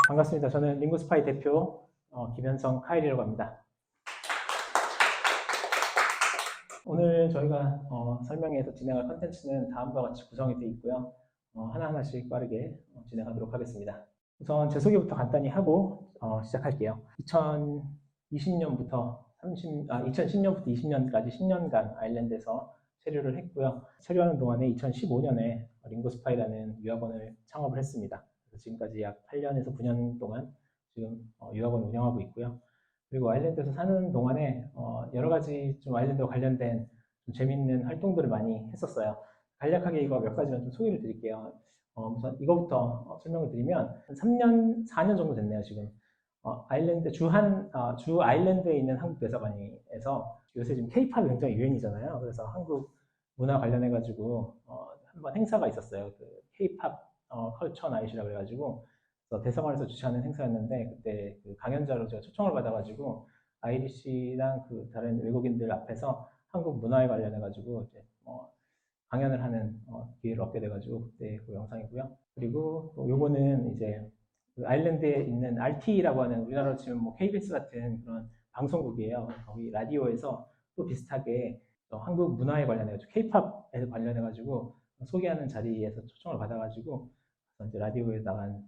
반갑습니다. 저는 링구스파이 대표 김현성 카일이라고 합니다. 오늘 저희가 설명해서 진행할 컨텐츠는 다음과 같이 구성이 되어 있고요. 하나하나씩 빠르게 진행하도록 하겠습니다. 우선 제 소개부터 간단히 하고 시작할게요. 2010년부터 20년까지 10년간 아일랜드에서 체류를 했고요. 체류하는 동안에 2015년에 링구스파이라는 유학원을 창업을 했습니다. 그래서 지금까지 약 8년에서 9년 동안 지금 유학원 운영하고 있고요. 그리고 아일랜드에서 사는 동안에 여러 가지 좀 아일랜드와 관련된 좀 재밌는 활동들을 많이 했었어요. 간략하게 이거 몇 가지만 좀 소개를 드릴게요. 우선 이거부터 설명을 드리면 한 3년, 4년 정도 됐네요, 지금. 아일랜드 주 아일랜드에 있는 한국 대사관에서 요새 지금 K-팝이 굉장히 유행이잖아요. 그래서 한국 문화 관련해가지고 한번 행사가 있었어요. 그 K-팝 컬처 나잇이라 그래가지고 대사관에서 주최하는 행사였는데 그때 그 강연자로 제가 초청을 받아가지고 아이리시랑 그 다른 외국인들 앞에서 한국 문화에 관련해가지고 이제 강연을 하는 기회를 얻게 돼가지고 그때 그 영상이고요. 그리고 또 요거는 이제 그 아일랜드에 있는 RT라고 하는 우리나라로 치면 뭐 KBS 같은 그런 방송국이에요. 거기 라디오에서 또 비슷하게 한국 문화에 관련해가지고 K-팝에 관련해가지고 소개하는 자리에서 초청을 받아가지고 이제 라디오에 나간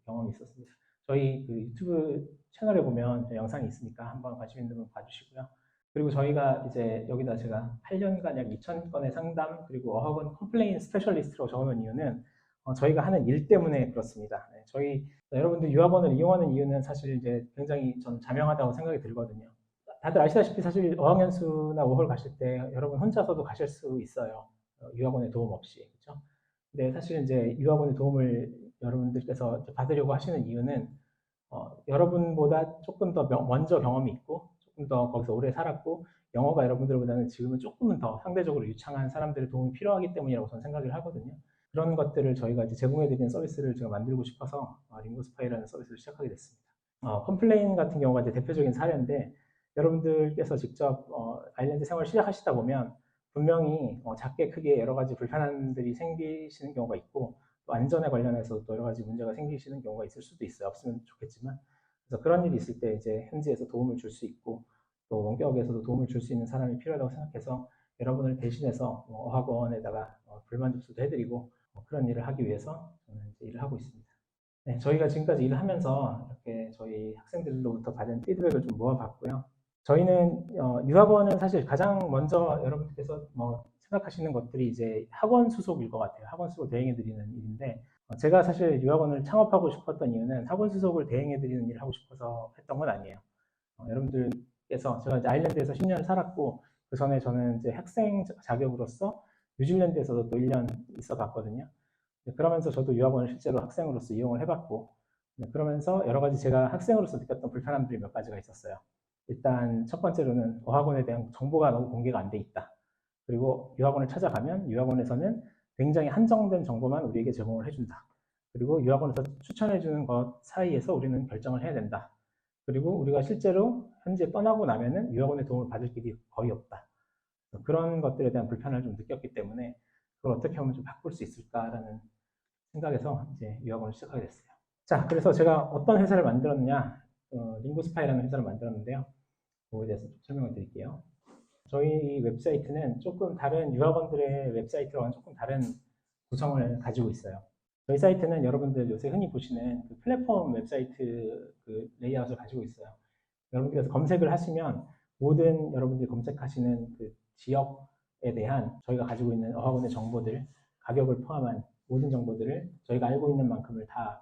경험이 있었습니다. 저희 그 유튜브 채널에 보면 영상이 있으니까 한번 관심 있는 분 봐주시고요. 그리고 저희가 이제 여기다 제가 8년간 약 2,000건의 상담 그리고 어학원 컴플레인 스페셜리스트로 적어놓은 이유는 저희가 하는 일 때문에 그렇습니다. 네, 저희 여러분들 유학원을 이용하는 이유는 사실 이제 굉장히 전 자명하다고 생각이 들거든요. 다들 아시다시피 사실 어학연수나 5월 가실 때 여러분 혼자서도 가실 수 있어요. 유학원의 도움 없이. 그렇죠? 근데 사실 이제 유학원의 도움을 여러분들께서 받으려고 하시는 이유는 여러분보다 조금 더 먼저 경험이 있고 조금 더 거기서 오래 살았고 영어가 여러분들보다는 지금은 조금은 더 상대적으로 유창한 사람들의 도움이 필요하기 때문이라고 저는 생각을 하거든요. 그런 것들을 저희가 이제 제공해드리는 서비스를 제가 만들고 싶어서 링구스파이라는 서비스를 시작하게 됐습니다. 컴플레인 같은 경우가 이제 대표적인 사례인데 여러분들께서 직접 아일랜드 생활을 시작하시다 보면 분명히 작게 크게 여러 가지 불편함들이 생기시는 경우가 있고 또 안전에 관련해서 또 여러 가지 문제가 생기시는 경우가 있을 수도 있어요. 없으면 좋겠지만 그래서 그런 일이 있을 때 이제 현지에서 도움을 줄 수 있고 또 원격에서도 도움을 줄 수 있는 사람이 필요하다고 생각해서 여러분을 대신해서 어학원에다가 불만 접수도 해드리고 그런 일을 하기 위해서 저는 이제 일을 하고 있습니다. 네, 저희가 지금까지 일을 하면서 이렇게 저희 학생들로부터 받은 피드백을 좀 모아봤고요. 저희는 유학원은 사실 가장 먼저 여러분께서 생각하시는 것들이 이제 학원 수속일 것 같아요. 학원 수속을 대행해드리는 일인데 제가 사실 유학원을 창업하고 싶었던 이유는 학원 수속을 대행해드리는 일을 하고 싶어서 했던 건 아니에요. 여러분들께서 제가 이제 아일랜드에서 10년 살았고 그 전에 저는 이제 학생 자격으로서 뉴질랜드에서도 또 1년 있어 봤거든요. 그러면서 저도 유학원을 실제로 학생으로서 이용을 해봤고 그러면서 여러 가지 제가 학생으로서 느꼈던 불편함들이 몇 가지가 있었어요. 일단 첫 번째로는 어학원에 대한 정보가 너무 공개가 안 돼 있다. 그리고 유학원을 찾아가면 유학원에서는 굉장히 한정된 정보만 우리에게 제공을 해준다. 그리고 유학원에서 추천해주는 것 사이에서 우리는 결정을 해야 된다. 그리고 우리가 실제로 현지에 떠나고 나면은 유학원의 도움을 받을 길이 거의 없다. 그런 것들에 대한 불편을 좀 느꼈기 때문에 그걸 어떻게 하면 좀 바꿀 수 있을까라는 생각에서 이제 유학원을 시작하게 됐어요. 자, 그래서 제가 어떤 회사를 만들었느냐, 링구스파이라는 회사를 만들었는데요. 그거에 대해서 좀 설명을 드릴게요. 저희 웹사이트는 조금 다른 유학원들의 웹사이트와는 조금 다른 구성을 가지고 있어요. 저희 사이트는 여러분들 요새 흔히 보시는 그 플랫폼 웹사이트 그 레이아웃을 가지고 있어요. 여러분들께서 검색을 하시면 모든 여러분들이 검색하시는 그 지역에 대한 저희가 가지고 있는 어학원의 정보들, 가격을 포함한 모든 정보들을 저희가 알고 있는 만큼을 다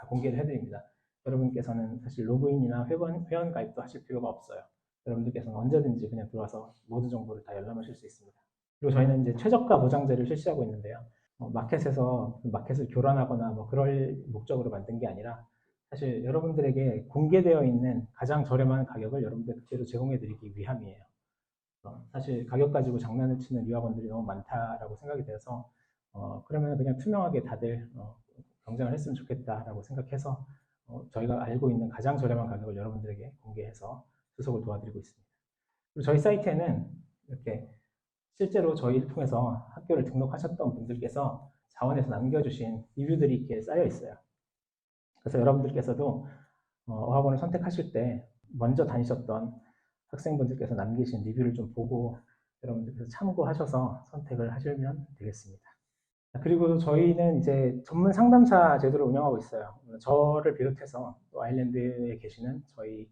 공개를 해드립니다. 여러분께서는 사실 로그인이나 회원 가입도 하실 필요가 없어요. 여러분들께서는 언제든지 그냥 들어와서 모든 정보를 다 열람하실 수 있습니다. 그리고 저희는 이제 최저가 보장제를 실시하고 있는데요. 마켓에서 마켓을 교란하거나 그럴 목적으로 만든 게 아니라 사실 여러분들에게 공개되어 있는 가장 저렴한 가격을 여러분들 그대로 제공해드리기 위함이에요. 사실 가격 가지고 장난을 치는 유학원들이 너무 많다라고 생각이 되어서 그러면 그냥 투명하게 다들 경쟁을 했으면 좋겠다라고 생각해서 저희가 알고 있는 가장 저렴한 가격을 여러분들에게 공개해서 수속을 도와드리고 있습니다. 그리고 저희 사이트에는 이렇게 실제로 저희를 통해서 학교를 등록하셨던 분들께서 자원에서 남겨주신 리뷰들이 이렇게 쌓여 있어요. 그래서 여러분들께서도 어학원을 선택하실 때 먼저 다니셨던 학생분들께서 남기신 리뷰를 좀 보고 여러분들께서 참고하셔서 선택을 하시면 되겠습니다. 그리고 저희는 이제 전문 상담사 제도를 운영하고 있어요. 저를 비롯해서 또 아일랜드에 계시는 저희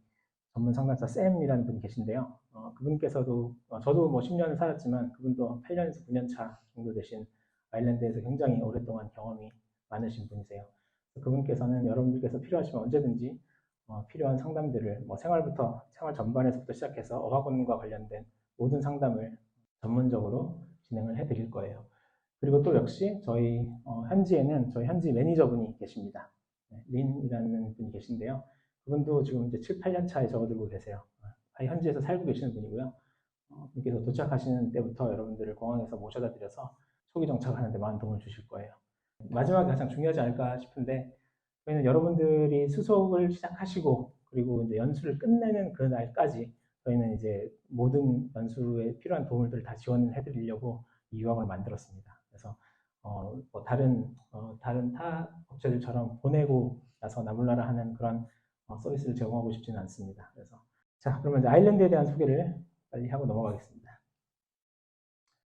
전문 상담사 쌤이라는 분이 계신데요. 그분께서도 저도 뭐 10년을 살았지만 그분도 8년에서 9년 차 정도 되신 아일랜드에서 굉장히 오랫동안 경험이 많으신 분이세요. 그분께서는 여러분들께서 필요하시면 언제든지 필요한 상담들을 뭐 생활 전반에서부터 시작해서 어학원과 관련된 모든 상담을 전문적으로 진행을 해드릴 거예요. 그리고 또 역시 저희 현지에는 저희 현지 매니저분이 계십니다. 린이라는 분이 계신데요. 그분도 지금 이제 7, 8년 차에 접어들고 계세요. 현지에서 살고 계시는 분이고요. 분께서 도착하시는 때부터 여러분들을 공항에서 모셔다 드려서 초기 정착하는 데 많은 도움을 주실 거예요. 마지막에 가장 중요하지 않을까 싶은데 저희는 여러분들이 수속을 시작하시고 그리고 이제 연수를 끝내는 그 날까지 저희는 이제 모든 연수에 필요한 도움들을 다 지원해 드리려고 이 유학을 만들었습니다. 그래서 뭐 다른 타 업체들처럼 보내고 나서 나몰라라 하는 그런 서비스를 제공하고 싶지는 않습니다. 그래서 자, 그러면 이제 아일랜드에 대한 소개를 빨리 하고 넘어가겠습니다.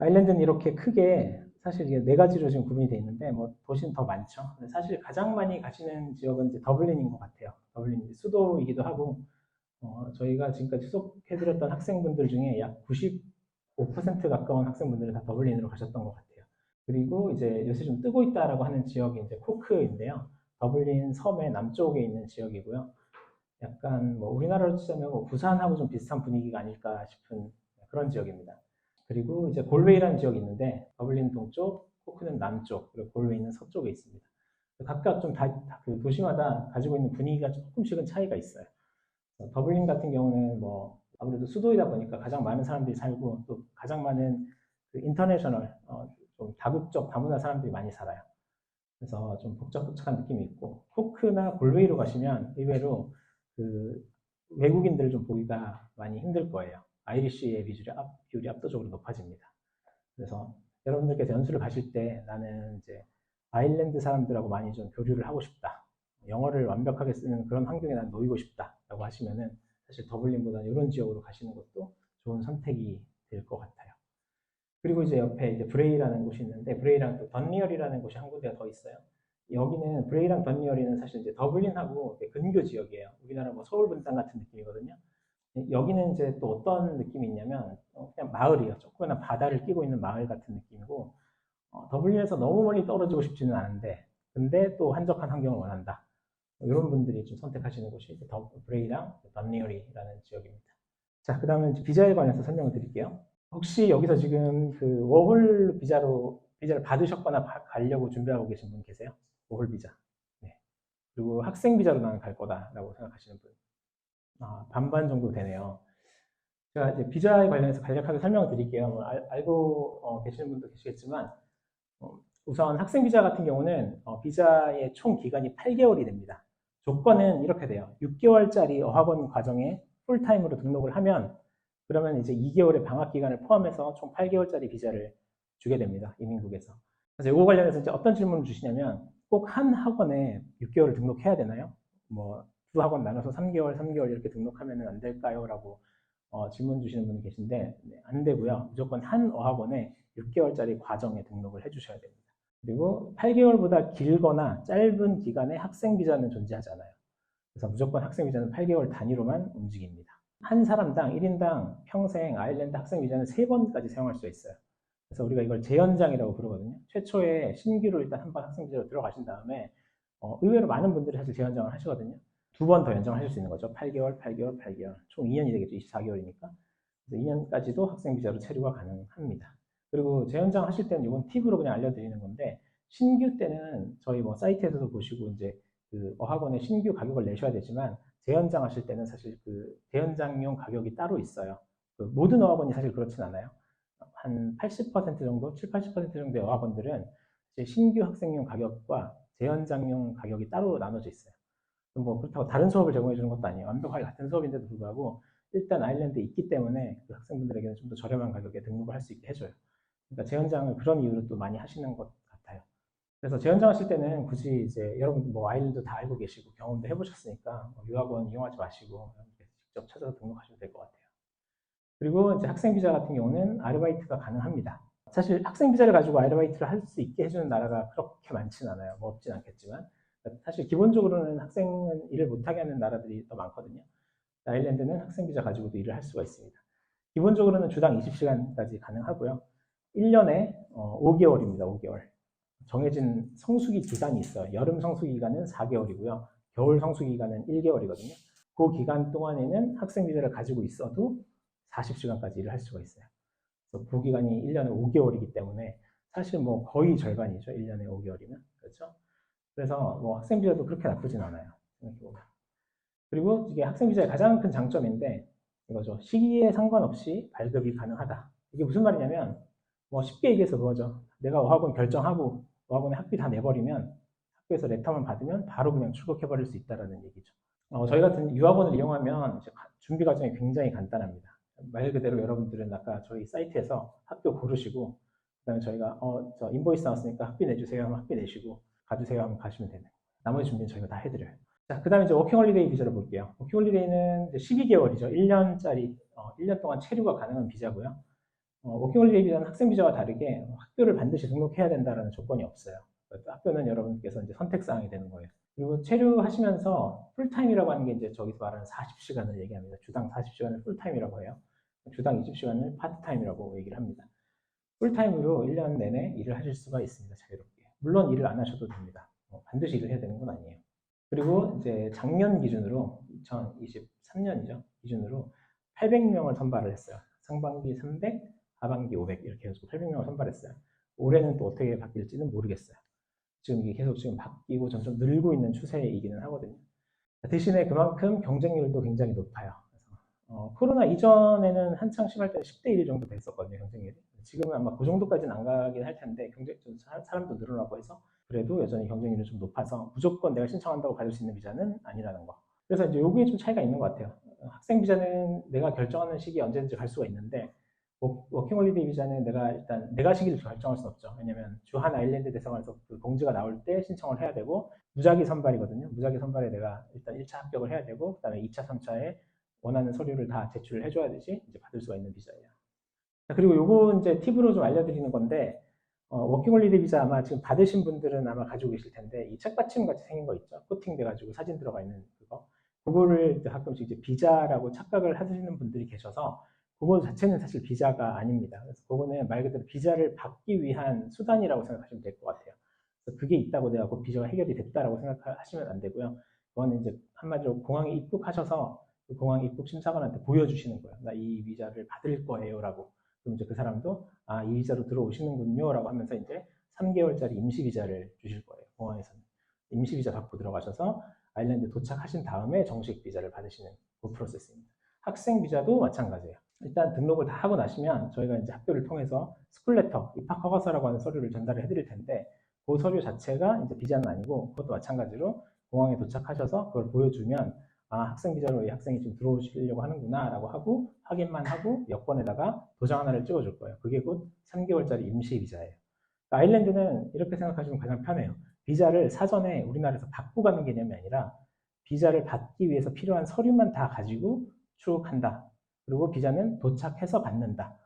아일랜드는 이렇게 크게 사실 이게 네 가지로 지금 구분이 되어 있는데 뭐 도시는 더 많죠. 근데 사실 가장 많이 가시는 지역은 이제 더블린인 것 같아요. 더블린이 수도이기도 하고 저희가 지금까지 수속해드렸던 학생분들 중에 약 95% 가까운 학생분들은 다 더블린으로 가셨던 것 같아요. 그리고 이제 요새 좀 뜨고 있다라고 하는 지역이 이제 코크인데요. 더블린 섬의 남쪽에 있는 지역이고요. 약간 뭐 우리나라로 치자면 뭐 부산하고 좀 비슷한 분위기가 아닐까 싶은 그런 지역입니다. 그리고 이제 골웨이라는 지역이 있는데 더블린 동쪽, 코크는 남쪽, 그리고 골웨이는 서쪽에 있습니다. 각각 좀 그 도시마다 가지고 있는 분위기가 조금씩은 차이가 있어요. 더블린 같은 경우는 뭐 아무래도 수도이다 보니까 가장 많은 사람들이 살고 또 가장 많은 그 인터내셔널 좀 다국적 다문화 사람들이 많이 살아요. 그래서 좀 복잡복잡한 느낌이 있고 코크나 골웨이로 가시면 의외로 그 외국인들을 좀 보기가 많이 힘들 거예요. 아이리쉬의 비율이 압도적으로 높아집니다. 그래서 여러분들께서 연수를 가실 때 나는 이제 아일랜드 사람들하고 많이 좀 교류를 하고 싶다. 영어를 완벽하게 쓰는 그런 환경에 난 놓이고 싶다라고 하시면은 사실 더블린보다는 이런 지역으로 가시는 것도 좋은 선택이 될 것 같아요. 그리고 이제 옆에 이제 브레이라는 곳이 있는데 브레이랑 또 던리얼이라는 곳이 한 군데가 더 있어요. 여기는 브레이랑 던리얼이는 사실 이제 더블린하고 근교 지역이에요. 우리나라 뭐 서울 분당 같은 느낌이거든요. 여기는 이제 또 어떤 느낌이 있냐면 그냥 마을이에요. 조그마한 바다를 끼고 있는 마을 같은 느낌이고 더블린에서 너무 멀리 떨어지고 싶지는 않은데 근데 또 한적한 환경을 원한다. 이런 분들이 좀 선택하시는 곳이 더 브레이랑 던리얼이라는 지역입니다. 자, 그 다음에 비자에 관해서 설명을 드릴게요. 혹시 여기서 지금 그 워홀 비자를 받으셨거나 가려고 준비하고 계신 분 계세요? 워홀 비자. 네. 그리고 학생 비자로 나는 갈 거다라고 생각하시는 분. 반반 정도 되네요. 제가 이제 비자에 관련해서 간략하게 설명을 드릴게요. 뭐 알고 계시는 분도 계시겠지만, 우선 학생 비자 같은 경우는 비자의 총 기간이 8개월이 됩니다. 조건은 이렇게 돼요. 6개월짜리 어학원 과정에 풀타임으로 등록을 하면 그러면 이제 2개월의 방학 기간을 포함해서 총 8개월짜리 비자를 주게 됩니다. 이민국에서. 그래서 이거 관련해서 이제 어떤 질문을 주시냐면 꼭 한 학원에 6개월을 등록해야 되나요? 뭐 두 학원 나눠서 3개월, 3개월 이렇게 등록하면 안 될까요? 라고 질문 주시는 분이 계신데 네, 안 되고요. 무조건 한 어학원에 6개월짜리 과정에 등록을 해주셔야 됩니다. 그리고 8개월보다 길거나 짧은 기간의 학생 비자는 존재하지 않아요. 그래서 무조건 학생 비자는 8개월 단위로만 움직입니다. 한 사람당 1인당 평생 아일랜드 학생 비자는 3번까지 사용할 수 있어요. 그래서 우리가 이걸 재연장이라고 부르거든요. 최초에 신규로 일단 한 번 학생 비자로 들어가신 다음에 의외로 많은 분들이 사실 재연장을 하시거든요. 2번 더 연장하실 수 있는 거죠. 8개월, 8개월, 8개월. 총 2년이 되겠죠. 24개월이니까. 그래서 2년까지도 학생 비자로 체류가 가능합니다. 그리고 재연장 하실 때는 이건 팁으로 그냥 알려드리는 건데 신규 때는 저희 뭐 사이트에서도 보시고 이제 그 어학원의 신규 가격을 내셔야 되지만 재연장 하실 때는 사실 그 재연장용 가격이 따로 있어요. 그 모든 어학원이 사실 그렇진 않아요. 한 80% 정도, 7, 80% 정도의 어학원들은 신규 학생용 가격과 재연장용 가격이 따로 나눠져 있어요. 뭐 그렇다고 다른 수업을 제공해 주는 것도 아니에요. 완벽하게 같은 수업인데도 불구하고 일단 아일랜드에 있기 때문에 그 학생분들에게는 좀 더 저렴한 가격에 등록을 할 수 있게 해줘요. 그러니까 재연장을 그런 이유로 또 많이 하시는 것 같아요. 그래서 재연장하실 때는 굳이 이제 여러분 뭐 아일랜드 다 알고 계시고 경험도 해보셨으니까 유학원 이용하지 마시고 직접 찾아서 등록하시면 될 것 같아요. 그리고 이제 학생 비자 같은 경우는 아르바이트가 가능합니다. 사실 학생 비자를 가지고 아르바이트를 할 수 있게 해주는 나라가 그렇게 많진 않아요. 뭐 없진 않겠지만 사실 기본적으로는 학생은 일을 못하게 하는 나라들이 더 많거든요. 아일랜드는 학생 비자 가지고도 일을 할 수가 있습니다. 기본적으로는 주당 20시간까지 가능하고요. 1년에 5개월입니다. 5개월. 정해진 성수기 기간이 있어요. 여름 성수기 기간은 4개월이고요. 겨울 성수기 기간은 1개월이거든요. 그 기간 동안에는 학생 비자를 가지고 있어도 40시간까지 일을 할 수가 있어요. 그래서 그 기간이 1년에 5개월이기 때문에 사실 뭐 거의 절반이죠. 1년에 5개월이면. 그렇죠? 그래서 뭐 학생 비자도 그렇게 나쁘진 않아요. 생각해보면. 그리고 이게 학생 비자의 가장 큰 장점인데 이거죠. 시기에 상관없이 발급이 가능하다. 이게 무슨 말이냐면 뭐 쉽게 얘기해서 그거죠. 내가 어학원 결정하고 어학원에 학비 다 내버리면 학교에서 레터만 받으면 바로 그냥 출국해버릴 수 있다는 얘기죠. 저희 같은 유학원을 이용하면 준비 과정이 굉장히 간단합니다. 말 그대로 여러분들은 아까 저희 사이트에서 학교 고르시고 그다음에 저희가 저 인보이스 나왔으니까 학비 내주세요 하면 학비 내시고 가주세요 하면 가시면 되는 거예요. 나머지 준비는 저희가 다 해드려요. 자, 그 다음에 이제 워킹홀리데이 비자를 볼게요. 워킹홀리데이는 12개월이죠. 1년짜리, 1년 동안 체류가 가능한 비자고요. 워킹홀리데이 비자는 학생 비자와 다르게 학교를 반드시 등록해야 된다는 조건이 없어요. 학교는 여러분께서 이제 선택사항이 되는 거예요. 그리고 체류하시면서 풀타임이라고 하는 게 이제 저기서 말하는 40시간을 얘기합니다. 주당 40시간을 풀타임이라고 해요. 주당 20시간을 파트타임이라고 얘기를 합니다. 풀타임으로 1년 내내 일을 하실 수가 있습니다. 자유롭게. 물론 일을 안 하셔도 됩니다. 반드시 일을 해야 되는 건 아니에요. 그리고 이제 작년 기준으로 2023년이죠. 기준으로 800명을 선발을 했어요. 상반기 300, 하반기 500 이렇게 해서 800명을 선발했어요. 올해는 또 어떻게 바뀔지는 모르겠어요. 지금 이게 계속 지금 바뀌고 점점 늘고 있는 추세이기는 하거든요. 대신에 그만큼 경쟁률도 굉장히 높아요. 그래서 코로나 이전에는 한창 심할 때는 10대 1 정도 됐었거든요, 경쟁률이. 지금은 아마 그 정도까지는 안 가긴 할 텐데 사람도 늘어나고 해서 그래도 여전히 경쟁률이 좀 높아서 무조건 내가 신청한다고 받을 수 있는 비자는 아니라는 거. 그래서 이제 요게 좀 차이가 있는 것 같아요. 학생 비자는 내가 결정하는 시기에 언제든지 갈 수가 있는데 워킹홀리데이 비자는 내가 시기를 결정할 수는 없죠. 왜냐면 주한 아일랜드 대사관에서 그 공지가 나올 때 신청을 해야 되고 무작위 선발이거든요. 무작위 선발에 내가 일단 1차 합격을 해야 되고 그다음에 2차, 3차에 원하는 서류를 다 제출을 해줘야지 이제 받을 수가 있는 비자예요. 그리고 요거 이제 팁으로 좀 알려드리는 건데 워킹홀리데이 비자 아마 지금 받으신 분들은 아마 가지고 계실 텐데 이 책받침 같이 생긴 거 있죠. 코팅돼가지고 사진 들어가 있는 그거를 가끔씩 이제 비자라고 착각을 하시는 분들이 계셔서 그거 자체는 사실 비자가 아닙니다. 그래서 그거는 말 그대로 비자를 받기 위한 수단이라고 생각하시면 될 것 같아요. 그래서 그게 있다고 내가 그 비자가 해결이 됐다라고 생각하시면 안 되고요. 그거는 이제 한마디로 공항에 입국하셔서 그 공항 입국 심사관한테 보여주시는 거예요. 나 이 비자를 받을 거예요라고. 그럼 이제 그 사람도 이 비자로 들어오시는군요라고 하면서 이제 3개월짜리 임시 비자를 주실 거예요. 공항에서는 임시 비자 받고 들어가셔서 아일랜드 도착하신 다음에 정식 비자를 받으시는 그 프로세스입니다. 학생 비자도 마찬가지예요. 일단 등록을 다 하고 나시면 저희가 이제 학교를 통해서 스쿨레터, 입학 허가서라고 하는 서류를 전달을 해드릴 텐데 그 서류 자체가 이제 비자는 아니고 그것도 마찬가지로 공항에 도착하셔서 그걸 보여주면 학생 비자로 이 학생이 지금 들어오시려고 하는구나 라고 하고 확인만 하고 여권에다가 도장 하나를 찍어줄 거예요. 그게 곧 3개월짜리 임시 비자예요. 아일랜드는 이렇게 생각하시면 가장 편해요. 비자를 사전에 우리나라에서 받고 가는 개념이 아니라 비자를 받기 위해서 필요한 서류만 다 가지고 출국한다. 그리고 비자는 도착해서 받는다.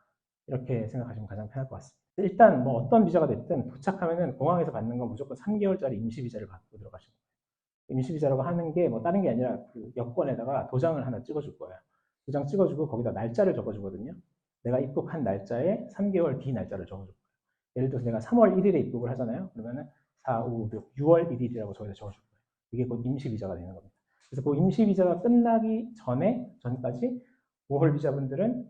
이렇게 생각하시면 가장 편할 것 같습니다. 일단 뭐 어떤 비자가 됐든 도착하면은 공항에서 받는 건 무조건 3개월짜리 임시 비자를 받고 들어가시는 거예요. 임시 비자라고 하는 게 뭐 다른 게 아니라 그 여권에다가 도장을 하나 찍어줄 거예요. 도장 찍어주고 거기다 날짜를 적어주거든요. 내가 입국한 날짜에 3개월 뒤 날짜를 적어줄 거예요. 예를 들어서 내가 3월 1일에 입국을 하잖아요. 그러면은 4, 5, 6, 6월 1일이라고 저기다 적어줄 거예요. 이게 곧 임시 비자가 되는 겁니다. 그래서 그 임시 비자가 끝나기 전까지 5월 비자분들은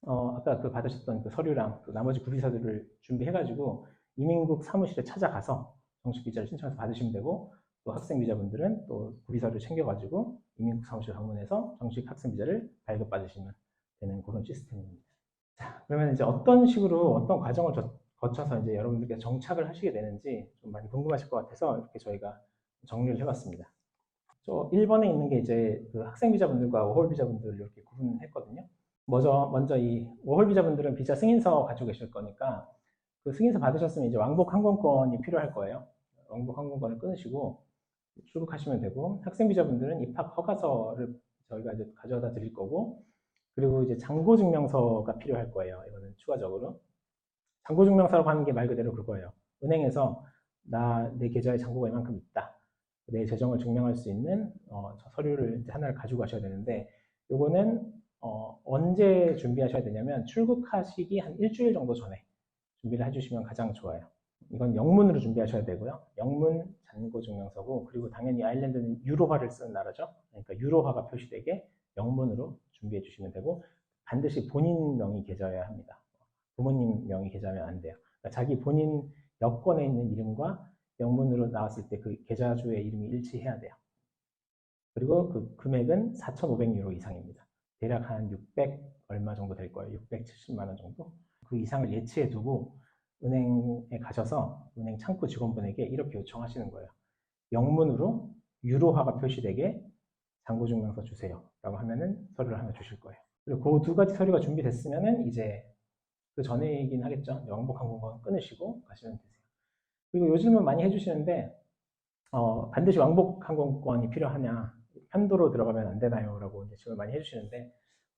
아까 그 받으셨던 그 서류랑 그 나머지 구비서들을 준비해가지고 이민국 사무실에 찾아가서 정식 비자를 신청해서 받으시면 되고 또 학생 비자분들은 또 구비서를 챙겨가지고 이민국 사무실 방문해서 정식 학생 비자를 발급받으시면 되는 그런 시스템입니다. 자, 그러면 이제 어떤 식으로 어떤 과정을 거쳐서 이제 여러분들께 정착을 하시게 되는지 좀 많이 궁금하실 것 같아서 이렇게 저희가 정리를 해봤습니다. 1번에 있는 게 이제 그 학생 비자분들과 워홀 비자분들을 이렇게 구분했거든요. 먼저 이 워홀 비자분들은 비자 승인서 가지고 계실 거니까 그 승인서 받으셨으면 이제 왕복 항공권이 필요할 거예요. 왕복 항공권을 끊으시고 출국하시면 되고, 학생 비자분들은 입학 허가서를 저희가 이제 가져다 드릴 거고, 그리고 이제 잔고증명서가 필요할 거예요. 이거는 추가적으로. 잔고증명서라고 하는 게 말 그대로 그거예요. 은행에서 내 계좌에 잔고가 이만큼 있다. 내 재정을 증명할 수 있는 저 서류를 이제 하나를 가지고 가셔야 되는데, 요거는 언제 준비하셔야 되냐면 출국하시기 한 일주일 정도 전에 준비를 해주시면 가장 좋아요. 이건 영문으로 준비하셔야 되고요. 영문 잔고증명서고, 그리고 당연히 아일랜드는 유로화를 쓰는 나라죠. 그러니까 유로화가 표시되게 영문으로 준비해 주시면 되고, 반드시 본인 명의 계좌여야 합니다. 부모님 명의 계좌면 안 돼요. 그러니까 자기 본인 여권에 있는 이름과 영문으로 나왔을 때 그 계좌주의 이름이 일치해야 돼요. 그리고 그 금액은 4,500유로 이상입니다. 대략 한 600 얼마 정도 될 거예요. 670만 원 정도. 그 이상을 예치해 두고 은행에 가셔서 은행 창구 직원분에게 이렇게 요청하시는 거예요. 영문으로 유로화가 표시되게 잔고증명서 주세요. 라고 하면은 서류를 하나 주실 거예요. 그리고 그 두 가지 서류가 준비됐으면은 이제 그 전에이긴 하겠죠. 왕복 항공권 끊으시고 가시면 되세요. 그리고 요즘은 많이 해주시는데 반드시 왕복 항공권이 필요하냐, 편도로 들어가면 안 되나요? 라고 이제 질문 많이 해주시는데,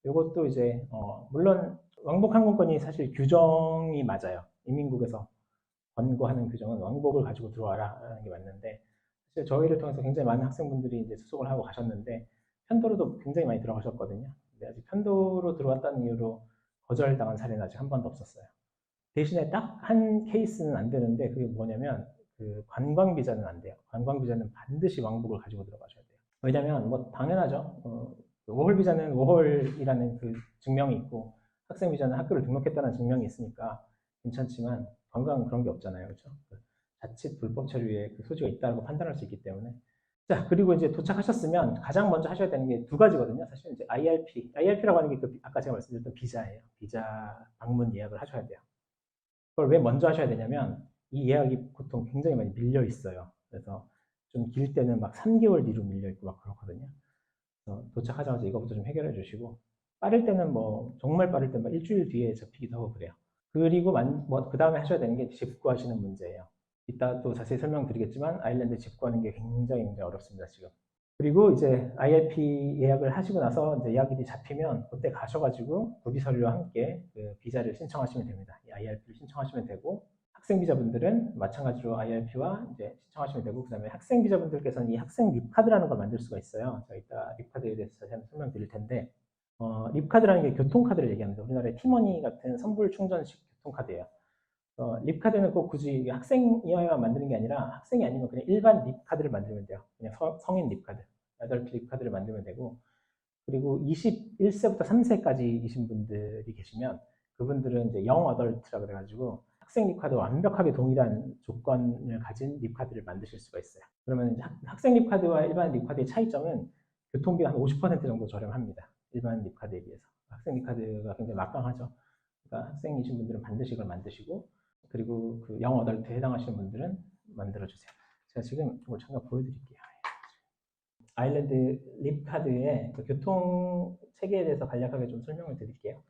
이것도 이제 물론 왕복 항공권이 사실 규정이 맞아요. 인민국에서 권고하는 규정은 왕복을 가지고 들어와라 라는 게 맞는데, 사실 저희를 통해서 굉장히 많은 학생분들이 이제 수속을 하고 가셨는데 편도로도 굉장히 많이 들어가셨거든요. 근데 아직 편도로 들어왔다는 이유로 거절당한 사례는 아직 한 번도 없었어요. 대신에 딱 한 케이스는 안 되는데, 그게 뭐냐면 그 관광 비자는 안 돼요. 관광 비자는 반드시 왕복을 가지고 들어가셔야 돼요. 왜냐면 뭐 당연하죠. 워홀 비자는 워홀이라는 그 증명이 있고, 학생 비자는 학교를 등록했다는 증명이 있으니까 괜찮지만 관광은 그런 게 없잖아요, 그렇죠? 자칫 불법 체류에 그 소지가 있다고 판단할 수 있기 때문에. 자, 그리고 이제 도착하셨으면 가장 먼저 하셔야 되는 게 두 가지거든요. 사실 이제 IRP라고 하는 게 그 아까 제가 말씀드렸던 비자예요. 비자 방문 예약을 하셔야 돼요. 그걸 왜 먼저 하셔야 되냐면 이 예약이 보통 굉장히 많이 밀려 있어요. 그래서 좀 길 때는 막 3개월 뒤로 밀려 있고 막 그렇거든요. 그래서 도착하자마자 이거부터 좀 해결해 주시고, 빠를 때는 뭐 정말 빠를 때는 일주일 뒤에 잡히기도 하고 그래요. 그리고 그 다음에 하셔야 되는 게 집 구하시는 문제예요. 이따 또 자세히 설명드리겠지만 아일랜드 집 구하는 게 굉장히 어렵습니다, 지금. 그리고 이제 IRP 예약을 하시고 나서 이제 예약일이 잡히면 그때 가셔가지고 구비 서류와 함께 그 비자를 신청하시면 됩니다. 이 IRP를 신청하시면 되고, 학생 비자분들은 마찬가지로 IRP와 이제 신청하시면 되고, 그다음에 학생 비자분들께서는 이 학생 립카드라는 걸 만들 수가 있어요. 제가 이따 립카드에 대해서 자세히 설명드릴 텐데, 립카드라는 게 교통카드를 얘기합니다. 우리나라의 티머니 같은 선불 충전식 교통카드예요. 립카드는 꼭 굳이 학생이어야만 만드는 게 아니라 학생이 아니면 그냥 일반 립카드를 만들면 돼요. 그냥 성인 립카드, 어덜트 립카드를 만들면 되고, 그리고 21세부터 3세까지이신 분들이 계시면 그분들은 이제 영 어덜트라 그래가지고 학생 립카드와 완벽하게 동일한 조건을 가진 립카드를 만드실 수가 있어요. 그러면 학생 립카드와 일반 립카드의 차이점은 교통비가 한 50% 정도 저렴합니다. 일반 립카드에 비해서. 학생 립카드가 굉장히 막강하죠. 그러니까 학생이신 분들은 반드시 이걸 만드시고, 그리고 그 영 어덜트에 해당하시는 분들은 만들어주세요. 제가 지금 이걸 잠깐 보여드릴게요. 아일랜드 립카드의 그 교통 체계에 대해서 간략하게 좀 설명을 드릴게요.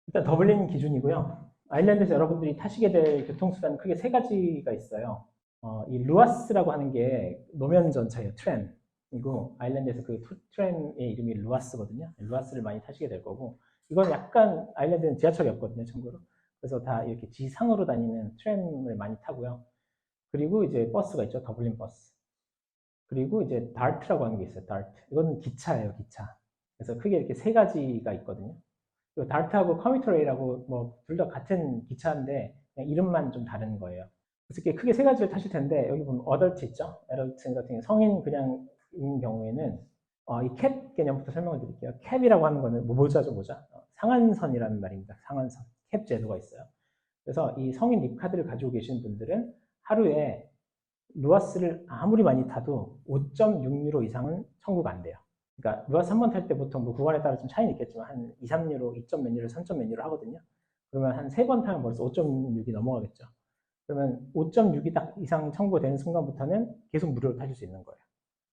일단 더블린 기준이고요. 아일랜드에서 여러분들이 타시게 될 교통수단은 크게 세 가지가 있어요. 이 루아스라고 하는 게 노면 전차예요. 트램이고, 아일랜드에서 그 트램의 이름이 루아스거든요. 루아스를 많이 타시게 될 거고, 이건 약간 아일랜드는 지하철이 없거든요, 참고로. 그래서 다 이렇게 지상으로 다니는 트램을 많이 타고요. 그리고 이제 버스가 있죠, 더블린 버스. 그리고 이제 다트라고 하는 게 있어요, 다트. 이건 기차예요, 기차. 그래서 크게 이렇게 세 가지가 있거든요. 그리고 다트하고 커뮤터레일하고 뭐 둘 다 같은 기차인데 그냥 이름만 좀 다른 거예요. 그래서 이렇게 크게 세 가지를 타실 텐데, 여기 보면 어덜트 있죠? 어덜트 같은 경우 성인 그냥인 경우에는 이 캡 개념부터 설명을 드릴게요. 캡이라고 하는 거는 모자죠, 모자. 상한선이라는 말입니다. 상한선. 캡 제도가 있어요. 그래서 이 성인 립카드를 가지고 계신 분들은 하루에 루아스를 아무리 많이 타도 5.6유로 이상은 청구가 안 돼요. 그러니까 루아스 한 번 탈 때 보통 뭐 구간에 따라 좀 차이는 있겠지만 한 2, 3유로, 2점 몇 유로, 3점 몇 유로 하거든요. 그러면 한 3번 타면 벌써 5.6이 넘어가겠죠. 그러면 5.6이 딱 이상 청구되는 순간부터는 계속 무료로 타실 수 있는 거예요.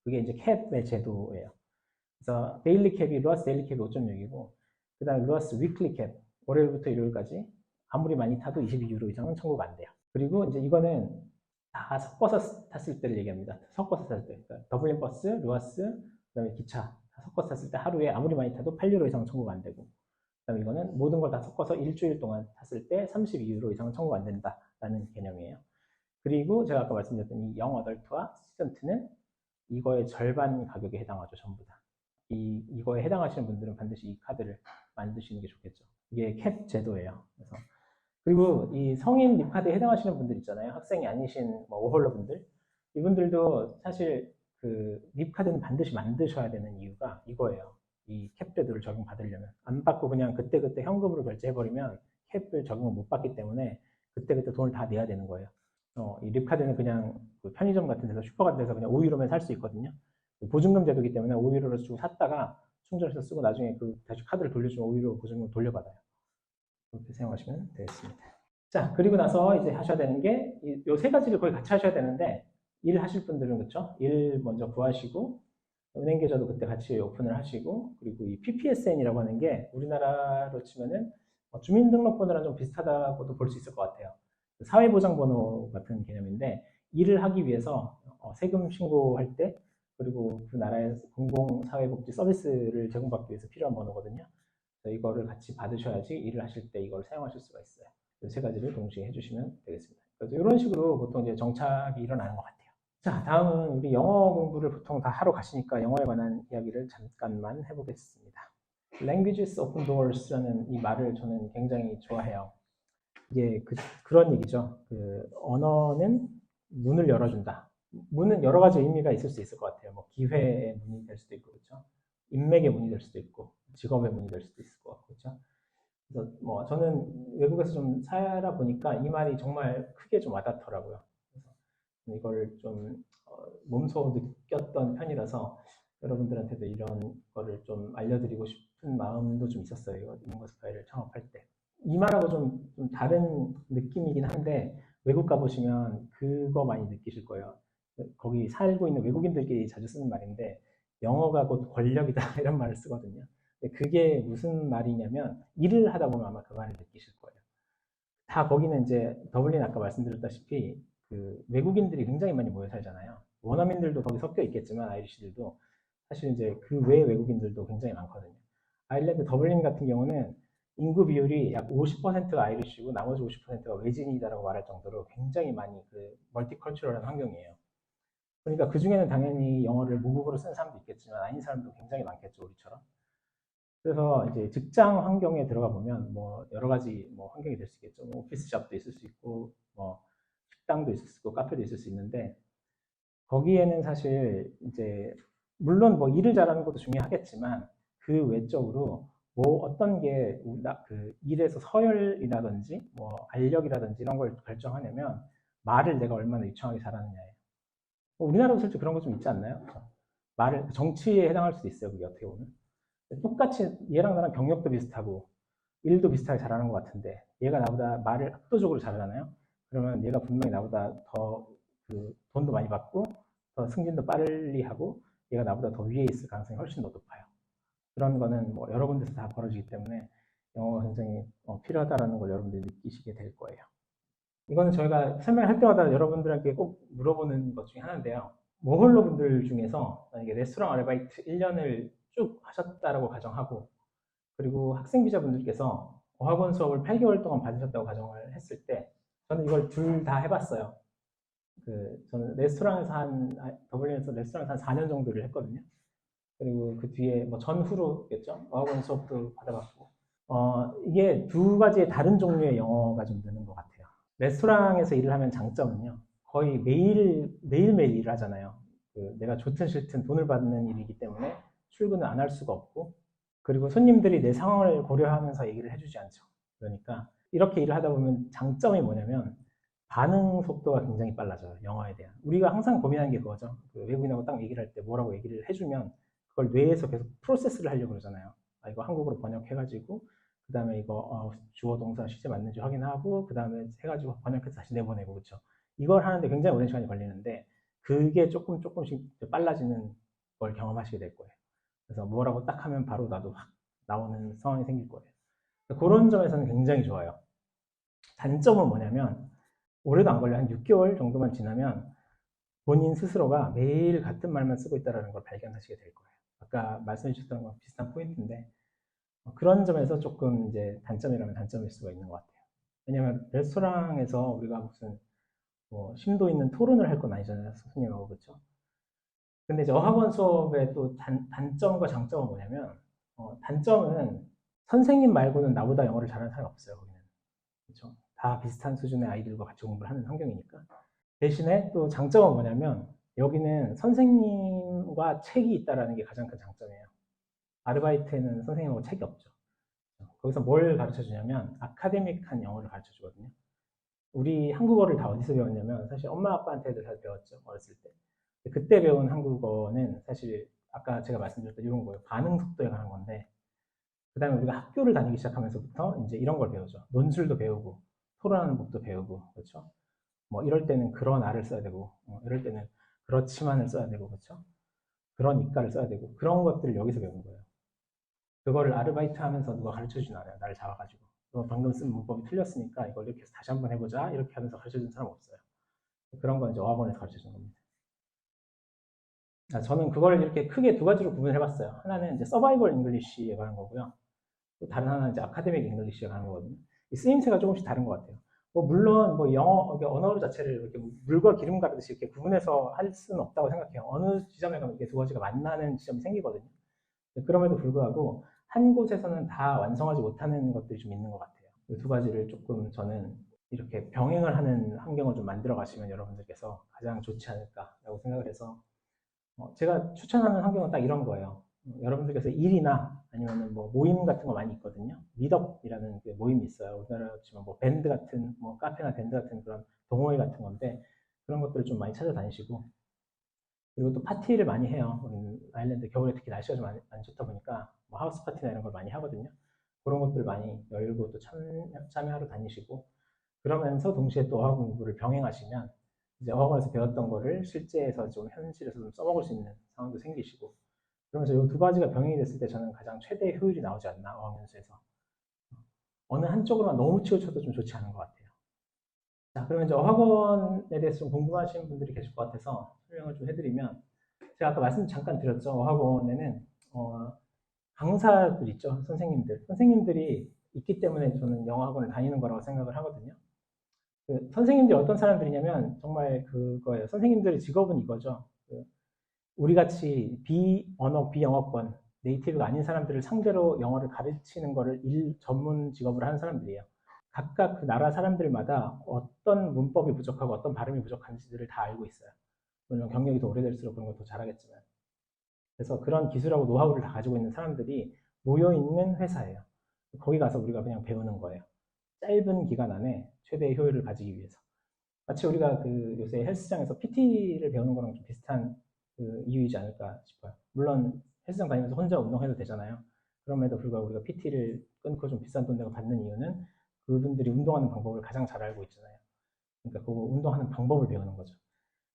그게 이제 캡의 제도예요. 그래서 데일리 캡이 루아스 데일리 캡이 5.6이고, 그 다음에 루아스 위클리 캡, 월요일부터 일요일까지 아무리 많이 타도 22유로 이상은 청구가 안 돼요. 그리고 이제 이거는 다 섞어서 탔을 때를 얘기합니다. 섞어서 탔을 때. 그러니까 더블린 버스, 루아스, 그다음에 기차 다 섞어서 탔을 때 하루에 아무리 많이 타도 8유로 이상은 청구가 안 되고, 그다음에 이거는 모든 걸 다 섞어서 일주일 동안 탔을 때 32유로 이상은 청구가 안 된다라는 개념이에요. 그리고 제가 아까 말씀드렸던 이 영 어덜트와 스튜던트는 이거의 절반 가격에 해당하죠, 전부 다. 이거에 해당하시는 분들은 반드시 이 카드를 만드시는 게 좋겠죠. 이게 캡 제도예요. 그래서 그리고 이 성인 립카드에 해당하시는 분들 있잖아요. 학생이 아니신 뭐 워홀러 분들. 이분들도 사실 그 립카드는 반드시 만드셔야 되는 이유가 이거예요. 이 캡 제도를 적용받으려면. 안 받고 그냥 그때그때 현금으로 결제해버리면 캡을 적용을 못 받기 때문에 그때그때 돈을 다 내야 되는 거예요. 이 립카드는 그냥 그 편의점 같은 데서 슈퍼 같은 데서 그냥 5유로면 살 수 있거든요. 보증금 제도이기 때문에 5유로를 주고 샀다가 충전해서 쓰고 나중에 그 다시 카드를 돌려주면 5유로 보증금 돌려받아요. 그렇게 사용하시면 되겠습니다. 자, 그리고 나서 이제 하셔야 되는 게 이 세 가지를 거의 같이 하셔야 되는데, 일 하실 분들은 그렇죠? 일 먼저 구하시고 은행 계좌도 그때 같이 오픈을 하시고, 그리고 이 PPSN이라고 하는 게 우리나라로 치면은 주민등록번호랑 좀 비슷하다고도 볼 수 있을 것 같아요. 사회보장번호 같은 개념인데, 일을 하기 위해서 세금 신고할 때, 그리고 그 나라의 공공사회복지 서비스를 제공받기 위해서 필요한 번호거든요. 이거를 같이 받으셔야지 일을 하실 때 이걸 사용하실 수가 있어요. 이 세 가지를 동시에 해주시면 되겠습니다. 그래서 이런 식으로 보통 이제 정착이 일어나는 것 같아요. 자, 다음은 우리 영어 공부를 보통 다 하러 가시니까 영어에 관한 이야기를 잠깐만 해보겠습니다. Languages open doors라는 이 말을 저는 굉장히 좋아해요. 이게 그런 얘기죠. 그 언어는 문을 열어준다. 문은 여러 가지 의미가 있을 수 있을 것 같아요. 뭐 기회의 문이 될 수도 있고, 그렇죠? 인맥의 문이 될 수도 있고, 직업의 문이 될 수도 있을 것 같고, 그렇죠? 그래서 뭐 저는 외국에서 좀 살아보니까 이 말이 정말 크게 좀 와닿더라고요. 그래서 이걸 좀 몸소 느꼈던 편이라서 여러분들한테도 이런 거를 좀 알려드리고 싶은 마음도 좀 있었어요. 링거스파이를 창업할 때. 이 말하고 좀 다른 느낌이긴 한데 외국 가보시면 그거 많이 느끼실 거예요. 거기 살고 있는 외국인들끼리 자주 쓰는 말인데 영어가 곧 권력이다 이런 말을 쓰거든요. 그게 무슨 말이냐면 일을 하다 보면 아마 그 말을 느끼실 거예요. 다 거기는 이제 더블린 아까 말씀드렸다시피 그 외국인들이 굉장히 많이 모여 살잖아요. 원어민들도 거기 섞여 있겠지만 아이리시들도 사실 이제 그 외 외국인들도 굉장히 많거든요. 아일랜드 더블린 같은 경우는 인구 비율이 약 50%가 아이리시고 나머지 50%가 외진이다라고 말할 정도로 굉장히 많이 그 멀티컬처럴한 환경이에요. 그러니까 그 중에는 당연히 영어를 모국어로 쓰는 사람도 있겠지만 아닌 사람도 굉장히 많겠죠, 우리처럼. 그래서 이제 직장 환경에 들어가 보면 뭐 여러 가지 뭐 환경이 될 수 있겠죠. 뭐 오피스 잡도 있을 수 있고, 뭐 식당도 있을 수 있고, 카페도 있을 수 있는데 거기에는 사실 이제 물론 뭐 일을 잘하는 것도 중요하겠지만 그 외적으로 뭐 어떤 게 그 일에서 서열이라든지 뭐 알력이라든지 이런 걸 결정하냐면 말을 내가 얼마나 유창하게 잘하느냐예요. 뭐 우리나라도 솔직히 그런 거 좀 있지 않나요? 말을 정치에 해당할 수도 있어요. 그게 어떻게 보면. 똑같이 얘랑 나랑 경력도 비슷하고 일도 비슷하게 잘하는 것 같은데 얘가 나보다 말을 압도적으로 잘하잖아요. 그러면 얘가 분명히 나보다 더 그 돈도 많이 받고 더 승진도 빨리 하고 얘가 나보다 더 위에 있을 가능성이 훨씬 더 높아요. 그런 거는 뭐 여러 군데서 다 벌어지기 때문에 영어가 굉장히 필요하다는 걸 여러분들이 느끼시게 될 거예요. 이거는 저희가 설명할 때마다 여러분들에게 꼭 물어보는 것 중에 하나인데요. 모홀로 분들 중에서 만약에 레스토랑 아르바이트 1년을 쭉 하셨다라고 가정하고 그리고 학생 비자분들께서 어학원 수업을 8개월 동안 받으셨다고 가정을 했을 때 저는 이걸 둘 다 해봤어요. 저는 레스토랑에서 더블린에서 레스토랑에서 한 4년 정도를 했거든요. 그리고 그 뒤에 뭐 전후로겠죠. 어학원 수업도 받아봤고. 이게 두 가지의 다른 종류의 영어가 좀 느는 것 같아요. 레스토랑에서 일을 하면 장점은요. 거의 매일매일 일을 하잖아요. 내가 좋든 싫든 돈을 받는 일이기 때문에 출근을 안 할 수가 없고 그리고 손님들이 내 상황을 고려하면서 얘기를 해주지 않죠. 그러니까 이렇게 일을 하다 보면 장점이 뭐냐면 반응 속도가 굉장히 빨라져요. 영어에 대한. 우리가 항상 고민하는 게 그거죠. 외국인하고 딱 얘기를 할 때 뭐라고 얘기를 해주면 그걸 뇌에서 계속 프로세스를 하려고 그러잖아요. 이거 한국어로 번역해가지고 그 다음에 이거 주어 동사 시제 맞는지 확인하고 그 다음에 해가지고 번역해서 다시 내보내고 그렇죠. 이걸 하는데 굉장히 오랜 시간이 걸리는데 그게 조금씩 빨라지는 걸 경험하시게 될 거예요. 그래서 뭐라고 딱 하면 바로 나도 확 나오는 상황이 생길 거예요. 그런 점에서는 굉장히 좋아요. 단점은 뭐냐면 오래도 안 걸려. 한 6개월 정도만 지나면 본인 스스로가 매일 같은 말만 쓰고 있다는 걸 발견하시게 될 거예요. 아까 말씀해 주셨던 거랑 비슷한 포인트인데 그런 점에서 조금 이제 단점이라면 단점일 수가 있는 것 같아요. 왜냐하면 레스토랑에서 우리가 무슨 뭐 심도 있는 토론을 할 건 아니잖아요, 선생님하고. 그렇죠? 근데 이제 어학원 수업의 또 단점과 장점은 뭐냐면 단점은 선생님 말고는 나보다 영어를 잘하는 사람이 없어요, 거기는. 그렇죠? 다 비슷한 수준의 아이들과 같이 공부를 하는 환경이니까. 대신에 또 장점은 뭐냐면 여기는 선생님과 책이 있다는 게 가장 큰 장점이에요. 아르바이트에는 선생님하고 책이 없죠. 거기서 뭘 가르쳐 주냐면 아카데믹한 영어를 가르쳐 주거든요. 우리 한국어를 다 어디서 배웠냐면 사실 엄마 아빠한테도 다 배웠죠, 어렸을 때. 그때 배운 한국어는 사실 아까 제가 말씀드렸던 이런 거예요. 반응 속도에 관한 건데 그 다음에 우리가 학교를 다니기 시작하면서부터 이제 이런 걸 배우죠. 논술도 배우고 토론하는 법도 배우고, 그렇죠? 뭐 이럴 때는 그러나를 써야 되고 이럴 때는 그렇지만을 써야 되고, 그렇죠? 그러니까를 써야 되고, 그런 것들을 여기서 배우는 거예요. 그거를 아르바이트 하면서 누가 가르쳐 주진 않아요. 나를 잡아가지고 너 방금 쓴 문법이 틀렸으니까 이걸 이렇게 해서 다시 한번 해보자, 이렇게 하면서 가르쳐 주는 사람 없어요. 그런 건 이제 어학원에서 가르쳐 주는 겁니다. 저는 그걸 이렇게 크게 두 가지로 구분을 해봤어요. 하나는 이제 서바이벌 잉글리시에 관한 거고요. 또 다른 하나는 이제 아카데믹 잉글리시에 관한 거거든요. 이 쓰임새가 조금씩 다른 것 같아요. 뭐 물론 뭐 영어 언어 자체를 이렇게 물과 기름 가듯이 이렇게 구분해서 할 수는 없다고 생각해요. 어느 지점에 가면 이게 두 가지가 만나는 지점이 생기거든요. 그럼에도 불구하고 한 곳에서는 다 완성하지 못하는 것들이 좀 있는 것 같아요. 이 두 가지를 조금 저는 이렇게 병행을 하는 환경을 좀 만들어 가시면 여러분들께서 가장 좋지 않을까라고 생각을 해서 제가 추천하는 환경은 딱 이런 거예요. 여러분들께서 일이나 아니면 뭐 모임 같은 거 많이 있거든요. 미덕이라는 모임이 있어요. 우리나라 치면 뭐 밴드 같은, 뭐 카페나 밴드 같은 그런 동호회 같은 건데 그런 것들을 좀 많이 찾아다니시고, 그리고 또 파티를 많이 해요. 아일랜드 겨울에 특히 날씨가 좀 안 좋다 보니까 뭐 하우스 파티나 이런 걸 많이 하거든요. 그런 것들 많이 열고 또 참여하러 다니시고, 그러면서 동시에 또 어학 공부를 병행하시면 이제 어학원에서 배웠던 거를 실제에서 좀 현실에서 좀 써먹을 수 있는 상황도 생기시고, 그러면서 이 두 가지가 병행이 됐을 때 저는 가장 최대의 효율이 나오지 않나, 어학연수에서. 어느 한쪽으로만 너무 치우쳐도 좀 좋지 않은 것 같아요. 자, 그러면 이제 어학원에 대해서 좀 궁금하신 분들이 계실 것 같아서 설명을 좀 해드리면, 제가 아까 말씀 잠깐 드렸죠. 어학원에는 강사들 있죠. 선생님들이 있기 때문에 저는 영어 학원을 다니는 거라고 생각을 하거든요. 선생님들이 어떤 사람들이냐면 정말 그거예요. 선생님들의 직업은 이거죠. 우리 같이 비영어권, 네이티브가 아닌 사람들을 상대로 영어를 가르치는 거를 전문 직업으로 하는 사람들이에요. 각각 그 나라 사람들마다 어떤 문법이 부족하고 어떤 발음이 부족한지를 다 알고 있어요. 물론 경력이 더 오래될수록 그런 걸 더 잘하겠지만. 그래서 그런 기술하고 노하우를 다 가지고 있는 사람들이 모여있는 회사예요. 거기 가서 우리가 그냥 배우는 거예요. 짧은 기간 안에 최대의 효율을 가지기 위해서. 마치 우리가 요새 헬스장에서 PT를 배우는 거랑 좀 비슷한 이유이지 않을까 싶어요. 물론 헬스장 다니면서 혼자 운동해도 되잖아요. 그럼에도 불구하고 우리가 PT를 끊고 좀 비싼 돈 내고 받는 이유는 그분들이 운동하는 방법을 가장 잘 알고 있잖아요. 그러니까 그 운동하는 방법을 배우는 거죠.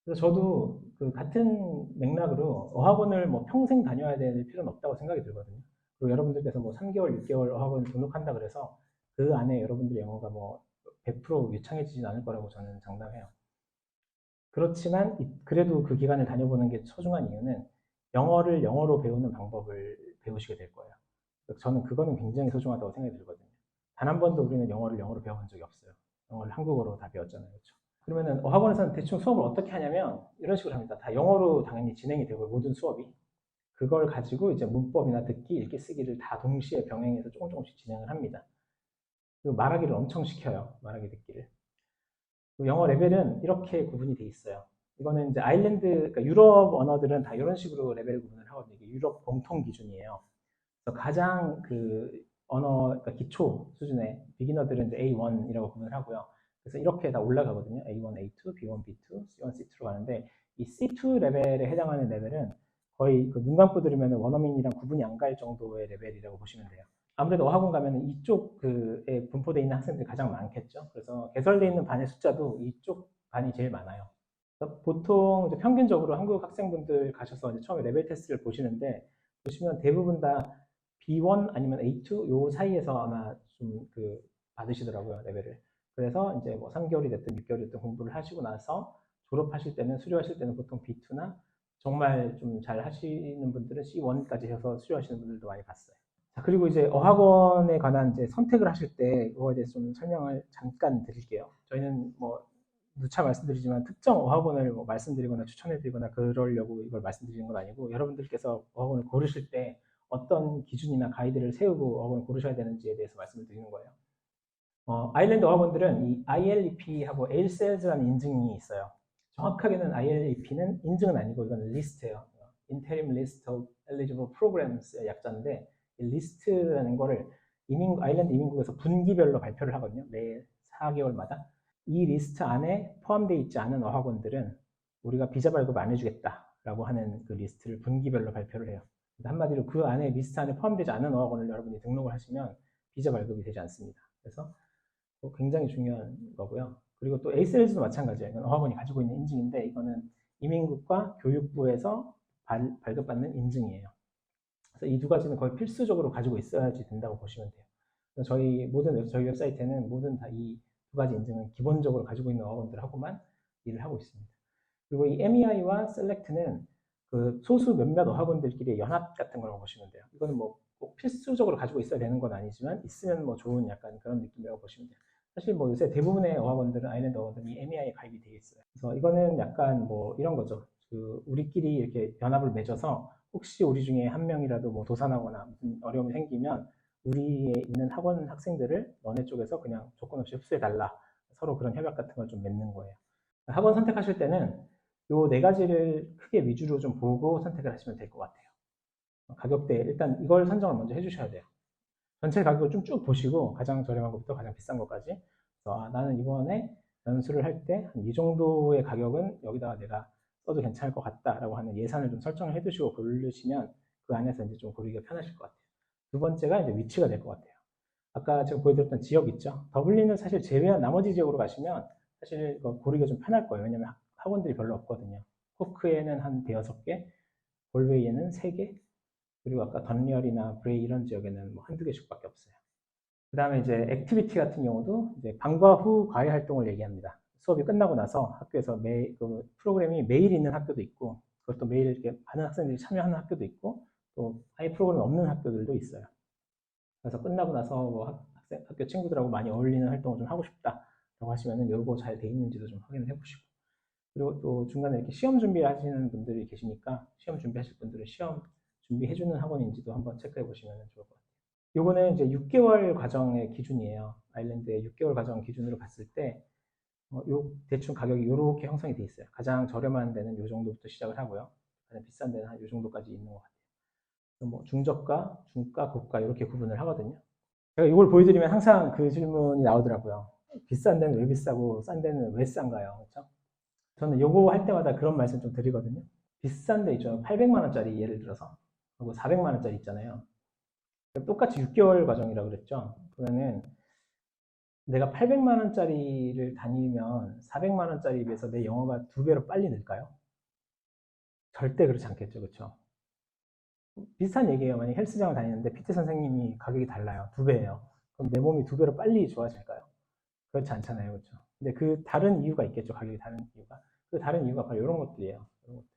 그래서 저도 같은 맥락으로 어학원을 뭐 평생 다녀야 될 필요는 없다고 생각이 들거든요. 그리고 여러분들께서 뭐 3개월, 6개월 어학원을 등록한다 그래서 그 안에 여러분들의 영어가 뭐 100% 유창해지진 않을 거라고 저는 장담해요. 그렇지만 그래도 그 기간을 다녀보는 게 소중한 이유는 영어를 영어로 배우는 방법을 배우시게 될 거예요. 저는 그거는 굉장히 소중하다고 생각이 들거든요. 단 한 번도 우리는 영어를 영어로 배워본 적이 없어요. 영어를 한국어로 다 배웠잖아요. 그렇죠? 그러면은 학원에서는 대충 수업을 어떻게 하냐면 이런 식으로 합니다. 다 영어로 당연히 진행이 되고 모든 수업이 그걸 가지고 이제 문법이나 듣기, 읽기, 쓰기를 다 동시에 병행해서 조금씩 진행을 합니다. 그리고 말하기를 엄청 시켜요. 말하기, 듣기를. 영어 레벨은 이렇게 구분이 돼 있어요. 이거는 이제 아일랜드, 그러니까 유럽 언어들은 다 이런 식으로 레벨 구분을 하거든요. 이게 유럽 공통 기준이에요. 그래서 가장 언어, 그러니까 기초 수준의 비기너들은 이제 A1이라고 구분을 하고요. 그래서 이렇게 다 올라가거든요. A1, A2, B1, B2, C1, C2로 가는데 이 C2 레벨에 해당하는 레벨은 거의 눈 감고 들으면 원어민이랑 구분이 안 갈 정도의 레벨이라고 보시면 돼요. 아무래도 어학원 가면 이쪽에 분포되어 있는 학생들이 가장 많겠죠. 그래서 개설되어 있는 반의 숫자도 이쪽 반이 제일 많아요. 보통 이제 평균적으로 한국 학생분들 가셔서 이제 처음에 레벨 테스트를 보시는데 보시면 대부분 다 B1 아니면 A2 요 사이에서 아마 좀 받으시더라고요, 레벨을. 그래서 이제 뭐 3개월이 됐든 6개월이 됐든 공부를 하시고 나서 졸업하실 때는 수료하실 때는 보통 B2나 정말 좀 잘 하시는 분들은 C1까지 해서 수료하시는 분들도 많이 봤어요. 자, 그리고 이제 어학원에 관한 이제 선택을 하실 때 그거에 대해서 좀 설명을 잠깐 드릴게요. 저희는 뭐 누차 말씀드리지만 특정 어학원을 뭐 말씀드리거나 추천해드리거나 그러려고 이걸 말씀드리는 건 아니고 여러분들께서 어학원을 고르실 때 어떤 기준이나 가이드를 세우고 어학원을 고르셔야 되는지에 대해서 말씀을 드리는 거예요. 아일랜드 어학원들은 이 ILEP하고 AIRSELS라는 인증이 있어요. 정확하게는 ILEP는 인증은 아니고 이건 리스트예요. Interim List of Eligible Programs의 약자인데 이 리스트라는 거를 아일랜드 이민국에서 분기별로 발표를 하거든요. 매 4개월마다. 이 리스트 안에 포함되어 있지 않은 어학원들은 우리가 비자 발급 안 해주겠다라고 하는 그 리스트를 분기별로 발표를 해요. 한마디로 그 안에 리스트 안에 포함되지 않은 어학원을 여러분이 등록을 하시면 비자 발급이 되지 않습니다. 그래서 굉장히 중요한 거고요. 그리고 또 ACLS도 마찬가지예요. 이건 어학원이 가지고 있는 인증인데 이거는 이민국과 교육부에서 발급받는 인증이에요. 그래서 이 두 가지는 거의 필수적으로 가지고 있어야지 된다고 보시면 돼요. 저희 웹사이트에는 모든 다 이 두 가지 인증은 기본적으로 가지고 있는 어학원들하고만 일을 하고 있습니다. 그리고 이 MEI와 셀렉트는 그 소수 몇몇 어학원들끼리의 연합 같은 거라고 보시면 돼요. 이거는 뭐 꼭 필수적으로 가지고 있어야 되는 건 아니지만 있으면 뭐 좋은 약간 그런 느낌이라고 보시면 돼요. 사실 뭐 요새 대부분의 어학원들은 아일랜드 어학원들은 이 MEI에 가입이 되어 있어요. 그래서 이거는 약간 뭐 이런 거죠. 그 우리끼리 이렇게 연합을 맺어서 혹시 우리 중에 한 명이라도 뭐 도산하거나 무슨 어려움이 생기면 우리에 있는 학원 학생들을 너네 쪽에서 그냥 조건 없이 흡수해달라. 서로 그런 협약 같은 걸 좀 맺는 거예요. 학원 선택하실 때는 요 네 가지를 크게 위주로 좀 보고 선택을 하시면 될 것 같아요. 가격대, 일단 이걸 선정을 먼저 해주셔야 돼요. 전체 가격을 좀 쭉 보시고 가장 저렴한 것부터 가장 비싼 것까지. 그래서 나는 이번에 연수를 할 때 이 정도의 가격은 여기다가 내가 써도 괜찮을 것 같다라고 하는 예산을 좀 설정을 해두시고 고르시면 그 안에서 이제 좀 고르기가 편하실 것 같아요. 두 번째가 이제 위치가 될 것 같아요. 아까 제가 보여드렸던 지역 있죠. 더블린을 사실 제외한 나머지 지역으로 가시면 사실 고르기가 좀 편할 거예요. 왜냐면 학원들이 별로 없거든요. 코크에는 한 대여섯 개, 볼웨이에는 3개, 그리고 아까 던리얼이나 브레이 이런 지역에는 뭐 한두 개씩밖에 없어요. 그 다음에 이제 액티비티 같은 경우도 이제 방과 후 과외 활동을 얘기합니다. 수업이 끝나고 나서 학교에서 그 프로그램이 매일 있는 학교도 있고, 그것도 매일 이렇게 많은 학생들이 참여하는 학교도 있고, 또 아예 프로그램이 없는 학교들도 있어요. 그래서 끝나고 나서 뭐 학교 친구들하고 많이 어울리는 활동을 좀 하고 싶다라고 하시면은 요거 잘 돼 있는지도 좀 확인을 해보시고, 그리고 또 중간에 이렇게 시험 준비하시는 분들이 계시니까 시험 준비하실 분들은 시험 준비해주는 학원인지도 한번 체크해 보시면 좋을 것 같아요. 요거는 이제 6개월 과정의 기준이에요. 아일랜드의 6개월 과정 기준으로 봤을 때 요 대충 가격이 이렇게 형성이 돼 있어요. 가장 저렴한 데는 요 정도부터 시작을 하고요. 가장 비싼 데는 한 요 정도까지 있는 것 같아요. 뭐 중저가, 중가, 고가 이렇게 구분을 하거든요. 제가 이걸 보여드리면 항상 그 질문이 나오더라고요. 비싼 데는 왜 비싸고 싼 데는 왜 싼가요? 그렇죠? 저는 요거 할 때마다 그런 말씀 좀 드리거든요. 비싼 데 있죠. 800만 원짜리 예를 들어서. 그리고 400만 원짜리 있잖아요. 똑같이 6개월 과정이라고 그랬죠. 그러면은 내가 800만 원짜리를 다니면 400만 원짜리에 비해서 내 영어가 2배로 빨리 늘까요? 절대 그렇지 않겠죠. 그렇죠? 비슷한 얘기예요. 만약 헬스장을 다니는데 PT 선생님이 가격이 달라요. 2배예요. 그럼 내 몸이 2배로 빨리 좋아질까요? 그렇지 않잖아요. 그렇죠? 근데 그 다른 이유가 있겠죠. 가격이 다른 이유가. 그 다른 이유가 바로 이런 것들이에요. 이런 것들.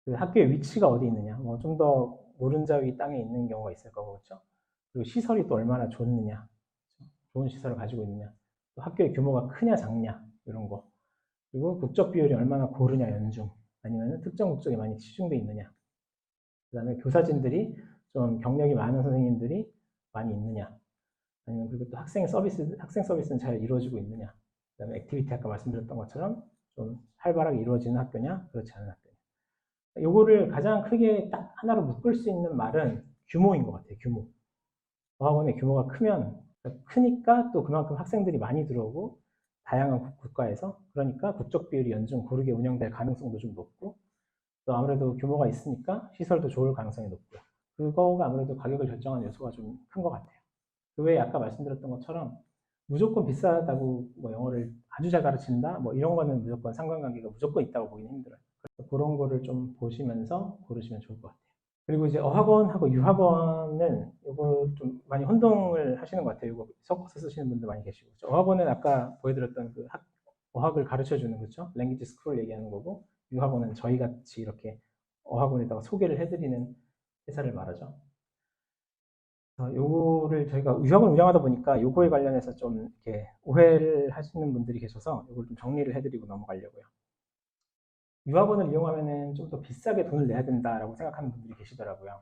그 학교의 위치가 어디 있느냐. 뭐 좀 더 오른자위 땅에 있는 경우가 있을 거고, 그렇죠? 그리고 시설이 또 얼마나 좋느냐. 좋은 시설을 가지고 있느냐. 또 학교의 규모가 크냐 작냐. 이런 거. 그리고 국적 비율이 얼마나 고르냐 연중. 아니면 특정 국적이 많이 치중돼 있느냐. 그 다음에 교사진들이 좀 경력이 많은 선생님들이 많이 있느냐. 아니면 그리고 또 학생 서비스는 잘 이루어지고 있느냐. 그 다음에 액티비티 아까 말씀드렸던 것처럼 좀 활발하게 이루어지는 학교냐, 그렇지 않은 학교냐. 요거를 가장 크게 딱 하나로 묶을 수 있는 말은 규모인 것 같아요. 규모. 어학원의 규모가 크니까 또 그만큼 학생들이 많이 들어오고 다양한 국가에서, 그러니까 국적 비율이 연중 고르게 운영될 가능성도 좀 높고, 또 아무래도 규모가 있으니까 시설도 좋을 가능성이 높고요. 그거가 아무래도 가격을 결정하는 요소가 좀 큰 것 같아요. 그 외에 아까 말씀드렸던 것처럼 무조건 비싸다고 뭐 영어를 아주 잘 가르친다 뭐 이런 거는 무조건 상관관계가 무조건 있다고 보기는 힘들어요. 그래서 그런 거를 좀 보시면서 고르시면 좋을 것 같아요. 그리고 이제 어학원하고 유학원은 이거 좀 많이 혼동을 하시는 것 같아요. 이거 섞어서 쓰시는 분들 많이 계시고. 어학원은 아까 보여드렸던 그 어학을 가르쳐 주는 거죠. 랭귀지 스쿨 얘기하는 거고, 유학원은 저희 같이 이렇게 어학원에다가 소개를 해드리는 회사를 말하죠. 요거를 저희가 유학원 운영하다 보니까 요거에 관련해서 좀 이렇게 오해를 하시는 분들이 계셔서 요걸 좀 정리를 해드리고 넘어가려고요. 유학원을 이용하면은 좀 더 비싸게 돈을 내야 된다라고 생각하는 분들이 계시더라고요.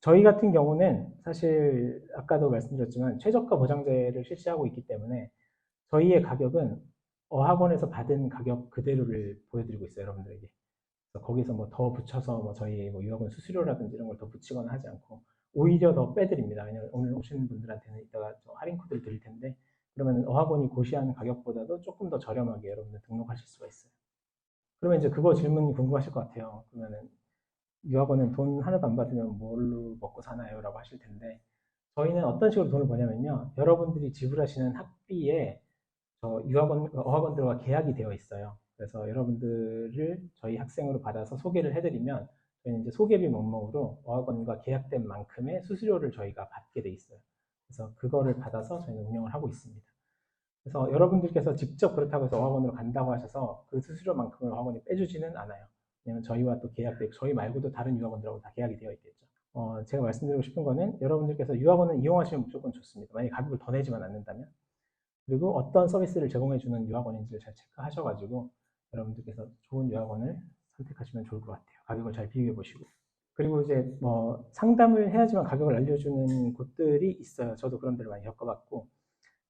저희 같은 경우는 사실 아까도 말씀드렸지만 최저가 보장제를 실시하고 있기 때문에 저희의 가격은 어학원에서 받은 가격 그대로를 보여드리고 있어요, 여러분들에게. 그래서 거기서 뭐 더 붙여서 뭐 저희 뭐 유학원 수수료라든지 이런 걸 더 붙이거나 하지 않고 오히려 더 빼드립니다. 왜냐면 오늘 오시는 분들한테는 이따가 할인 코드를 드릴 텐데 그러면 어학원이 고시하는 가격보다도 조금 더 저렴하게 여러분들 등록하실 수가 있어요. 그러면 이제 그거 질문이 궁금하실 것 같아요. 그러면은 유학원은 돈 하나도 안 받으면 뭘로 먹고 사나요? 라고 하실 텐데 저희는 어떤 식으로 돈을 버냐면요. 여러분들이 지불하시는 학비에 유학원, 어학원들과 계약이 되어 있어요. 그래서 여러분들을 저희 학생으로 받아서 소개를 해드리면 저희는 이제 소개비 명목으로 어학원과 계약된 만큼의 수수료를 저희가 받게 돼 있어요. 그래서 그거를 받아서 저희는 운영을 하고 있습니다. 그래서 여러분들께서 직접 그렇다고 해서 어학원으로 간다고 하셔서 그 수수료만큼을 어학원이 빼주지는 않아요. 왜냐면 저희와 또 계약돼, 저희 말고도 다른 유학원들하고 다 계약이 되어 있겠죠. 제가 말씀드리고 싶은 거는 여러분들께서 유학원을 이용하시면 무조건 좋습니다. 만약에 가격을 더 내지만 않는다면. 그리고 어떤 서비스를 제공해주는 유학원인지를 잘 체크하셔가지고 여러분들께서 좋은 유학원을 선택하시면 좋을 것 같아요. 가격을 잘 비교해 보시고. 그리고 이제 뭐 상담을 해야지만 가격을 알려주는 곳들이 있어요. 저도 그런 데를 많이 겪어봤고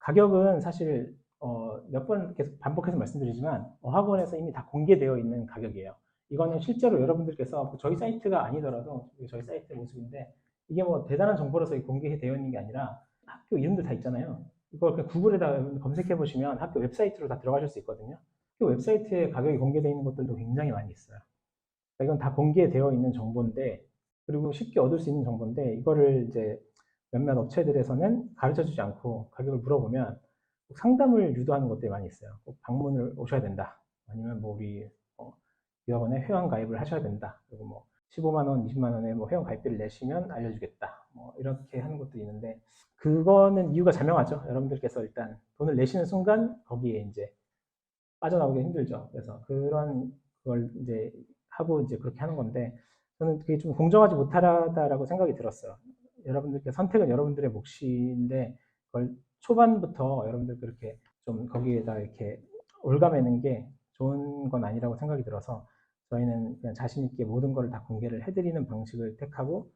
가격은 사실 몇 번 계속 반복해서 말씀드리지만 어학원에서 이미 다 공개되어 있는 가격이에요. 이거는 실제로 여러분들께서 저희 사이트가 아니더라도 저희 사이트 모습인데 이게 뭐 대단한 정보로서 공개되어 있는 게 아니라 학교 이름들 다 있잖아요. 이걸 그냥 구글에다 검색해 보시면 학교 웹사이트로 다 들어가실 수 있거든요. 학교 웹사이트에 가격이 공개되어 있는 것들도 굉장히 많이 있어요. 그러니까 이건 다 공개되어 있는 정보인데 그리고 쉽게 얻을 수 있는 정보인데 이거를 이제 몇몇 업체들에서는 가르쳐 주지 않고 가격을 물어보면 상담을 유도하는 것들이 많이 있어요. 꼭 방문을 오셔야 된다. 아니면 뭐 우리 유학원에 회원 가입을 하셔야 된다. 그리고 뭐 15만 원, 20만 원에 뭐 회원 가입비를 내시면 알려주겠다. 뭐 이렇게 하는 것도 있는데 그거는 이유가 자명하죠. 여러분들께서 일단 돈을 내시는 순간 거기에 이제 빠져나오기 힘들죠. 그래서 그런 걸 이제 하고 이제 그렇게 하는 건데 저는 그게 좀 공정하지 못하다라고 생각이 들었어요. 여러분들께 선택은 여러분들의 몫인데 그걸 초반부터 여러분들 그렇게 좀 거기에다 이렇게 올가매는 게 좋은 건 아니라고 생각이 들어서 저희는 그냥 자신 있게 모든 걸 다 공개를 해드리는 방식을 택하고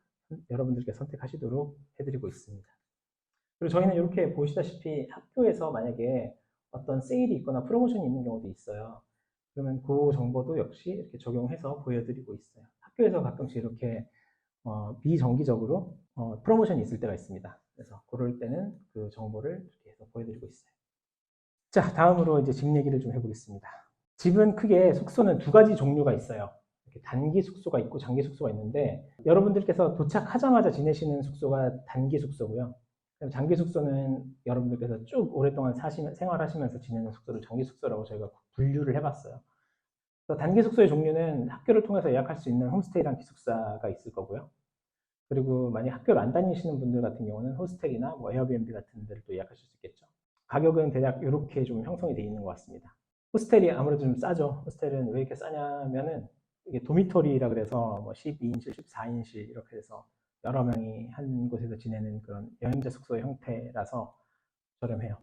여러분들께 선택하시도록 해드리고 있습니다. 그리고 저희는 이렇게 보시다시피 학교에서 만약에 어떤 세일이 있거나 프로모션이 있는 경우도 있어요. 그러면 그 정보도 역시 이렇게 적용해서 보여드리고 있어요. 학교에서 가끔씩 이렇게 비정기적으로 프로모션이 있을 때가 있습니다. 그래서 그럴 때는 그 정보를 이렇게 해서 보여드리고 있어요. 자, 다음으로 이제 집 얘기를 좀 해보겠습니다. 집은 크게 숙소는 두 가지 종류가 있어요. 이렇게 단기 숙소가 있고 장기 숙소가 있는데 여러분들께서 도착하자마자 지내시는 숙소가 단기 숙소고요. 장기 숙소는 여러분들께서 쭉 오랫동안 생활하시면서 지내는 숙소를 장기 숙소라고 저희가 분류를 해봤어요. 단기 숙소의 종류는 학교를 통해서 예약할 수 있는 홈스테이랑 기숙사가 있을 거고요. 그리고 만약 학교를 안 다니시는 분들 같은 경우는 호스텔이나 뭐 에어비앤비 같은 데를 또 예약하실 수 있겠죠. 가격은 대략 이렇게 좀 형성이 되어 있는 것 같습니다. 호스텔이 아무래도 좀 싸죠. 호스텔은 왜 이렇게 싸냐면은 이게 도미토리라 그래서 뭐 12인실, 14인실 이렇게 해서 여러 명이 한 곳에서 지내는 그런 여행자 숙소 형태라서 저렴해요.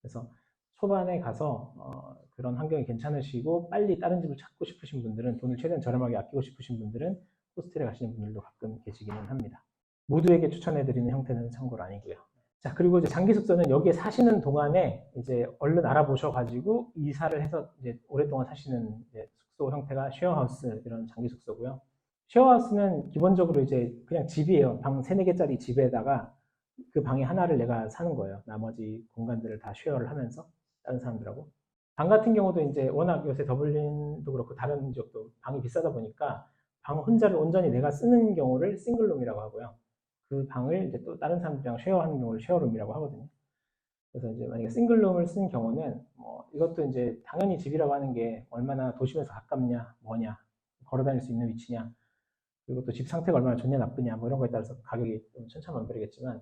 그래서 초반에 가서 그런 환경이 괜찮으시고 빨리 다른 집을 찾고 싶으신 분들은 돈을 최대한 저렴하게 아끼고 싶으신 분들은 호스텔에 가시는 분들도 가끔 계시기는 합니다. 모두에게 추천해드리는 형태는 참고로 아니고요. 자, 그리고 이제 장기 숙소는 여기에 사시는 동안에 이제 얼른 알아보셔가지고 이사를 해서 이제 오랫동안 사시는 이제 숙소 형태가 쉐어하우스 이런 장기 숙소고요. 쉐어하우스는 기본적으로 이제 그냥 집이에요. 방 3, 4개짜리 집에다가 그 방에 하나를 내가 사는 거예요. 나머지 공간들을 다 쉐어를 하면서 다른 사람들하고. 방 같은 경우도 이제 워낙 요새 더블린도 그렇고 다른 지역도 방이 비싸다 보니까 방 혼자를 온전히 내가 쓰는 경우를 싱글룸이라고 하고요. 그 방을 이제 또 다른 사람들이랑 쉐어하는 경우를 쉐어룸이라고 하거든요. 그래서 이제 만약에 싱글룸을 쓰는 경우는 이것도 이제 당연히 집이라고 하는 게 얼마나 도심에서 가깝냐, 뭐냐, 걸어 다닐 수 있는 위치냐. 그리고 또 집 상태가 얼마나 좋냐 나쁘냐 뭐 이런 거에 따라서 가격이 좀 천차만별이겠지만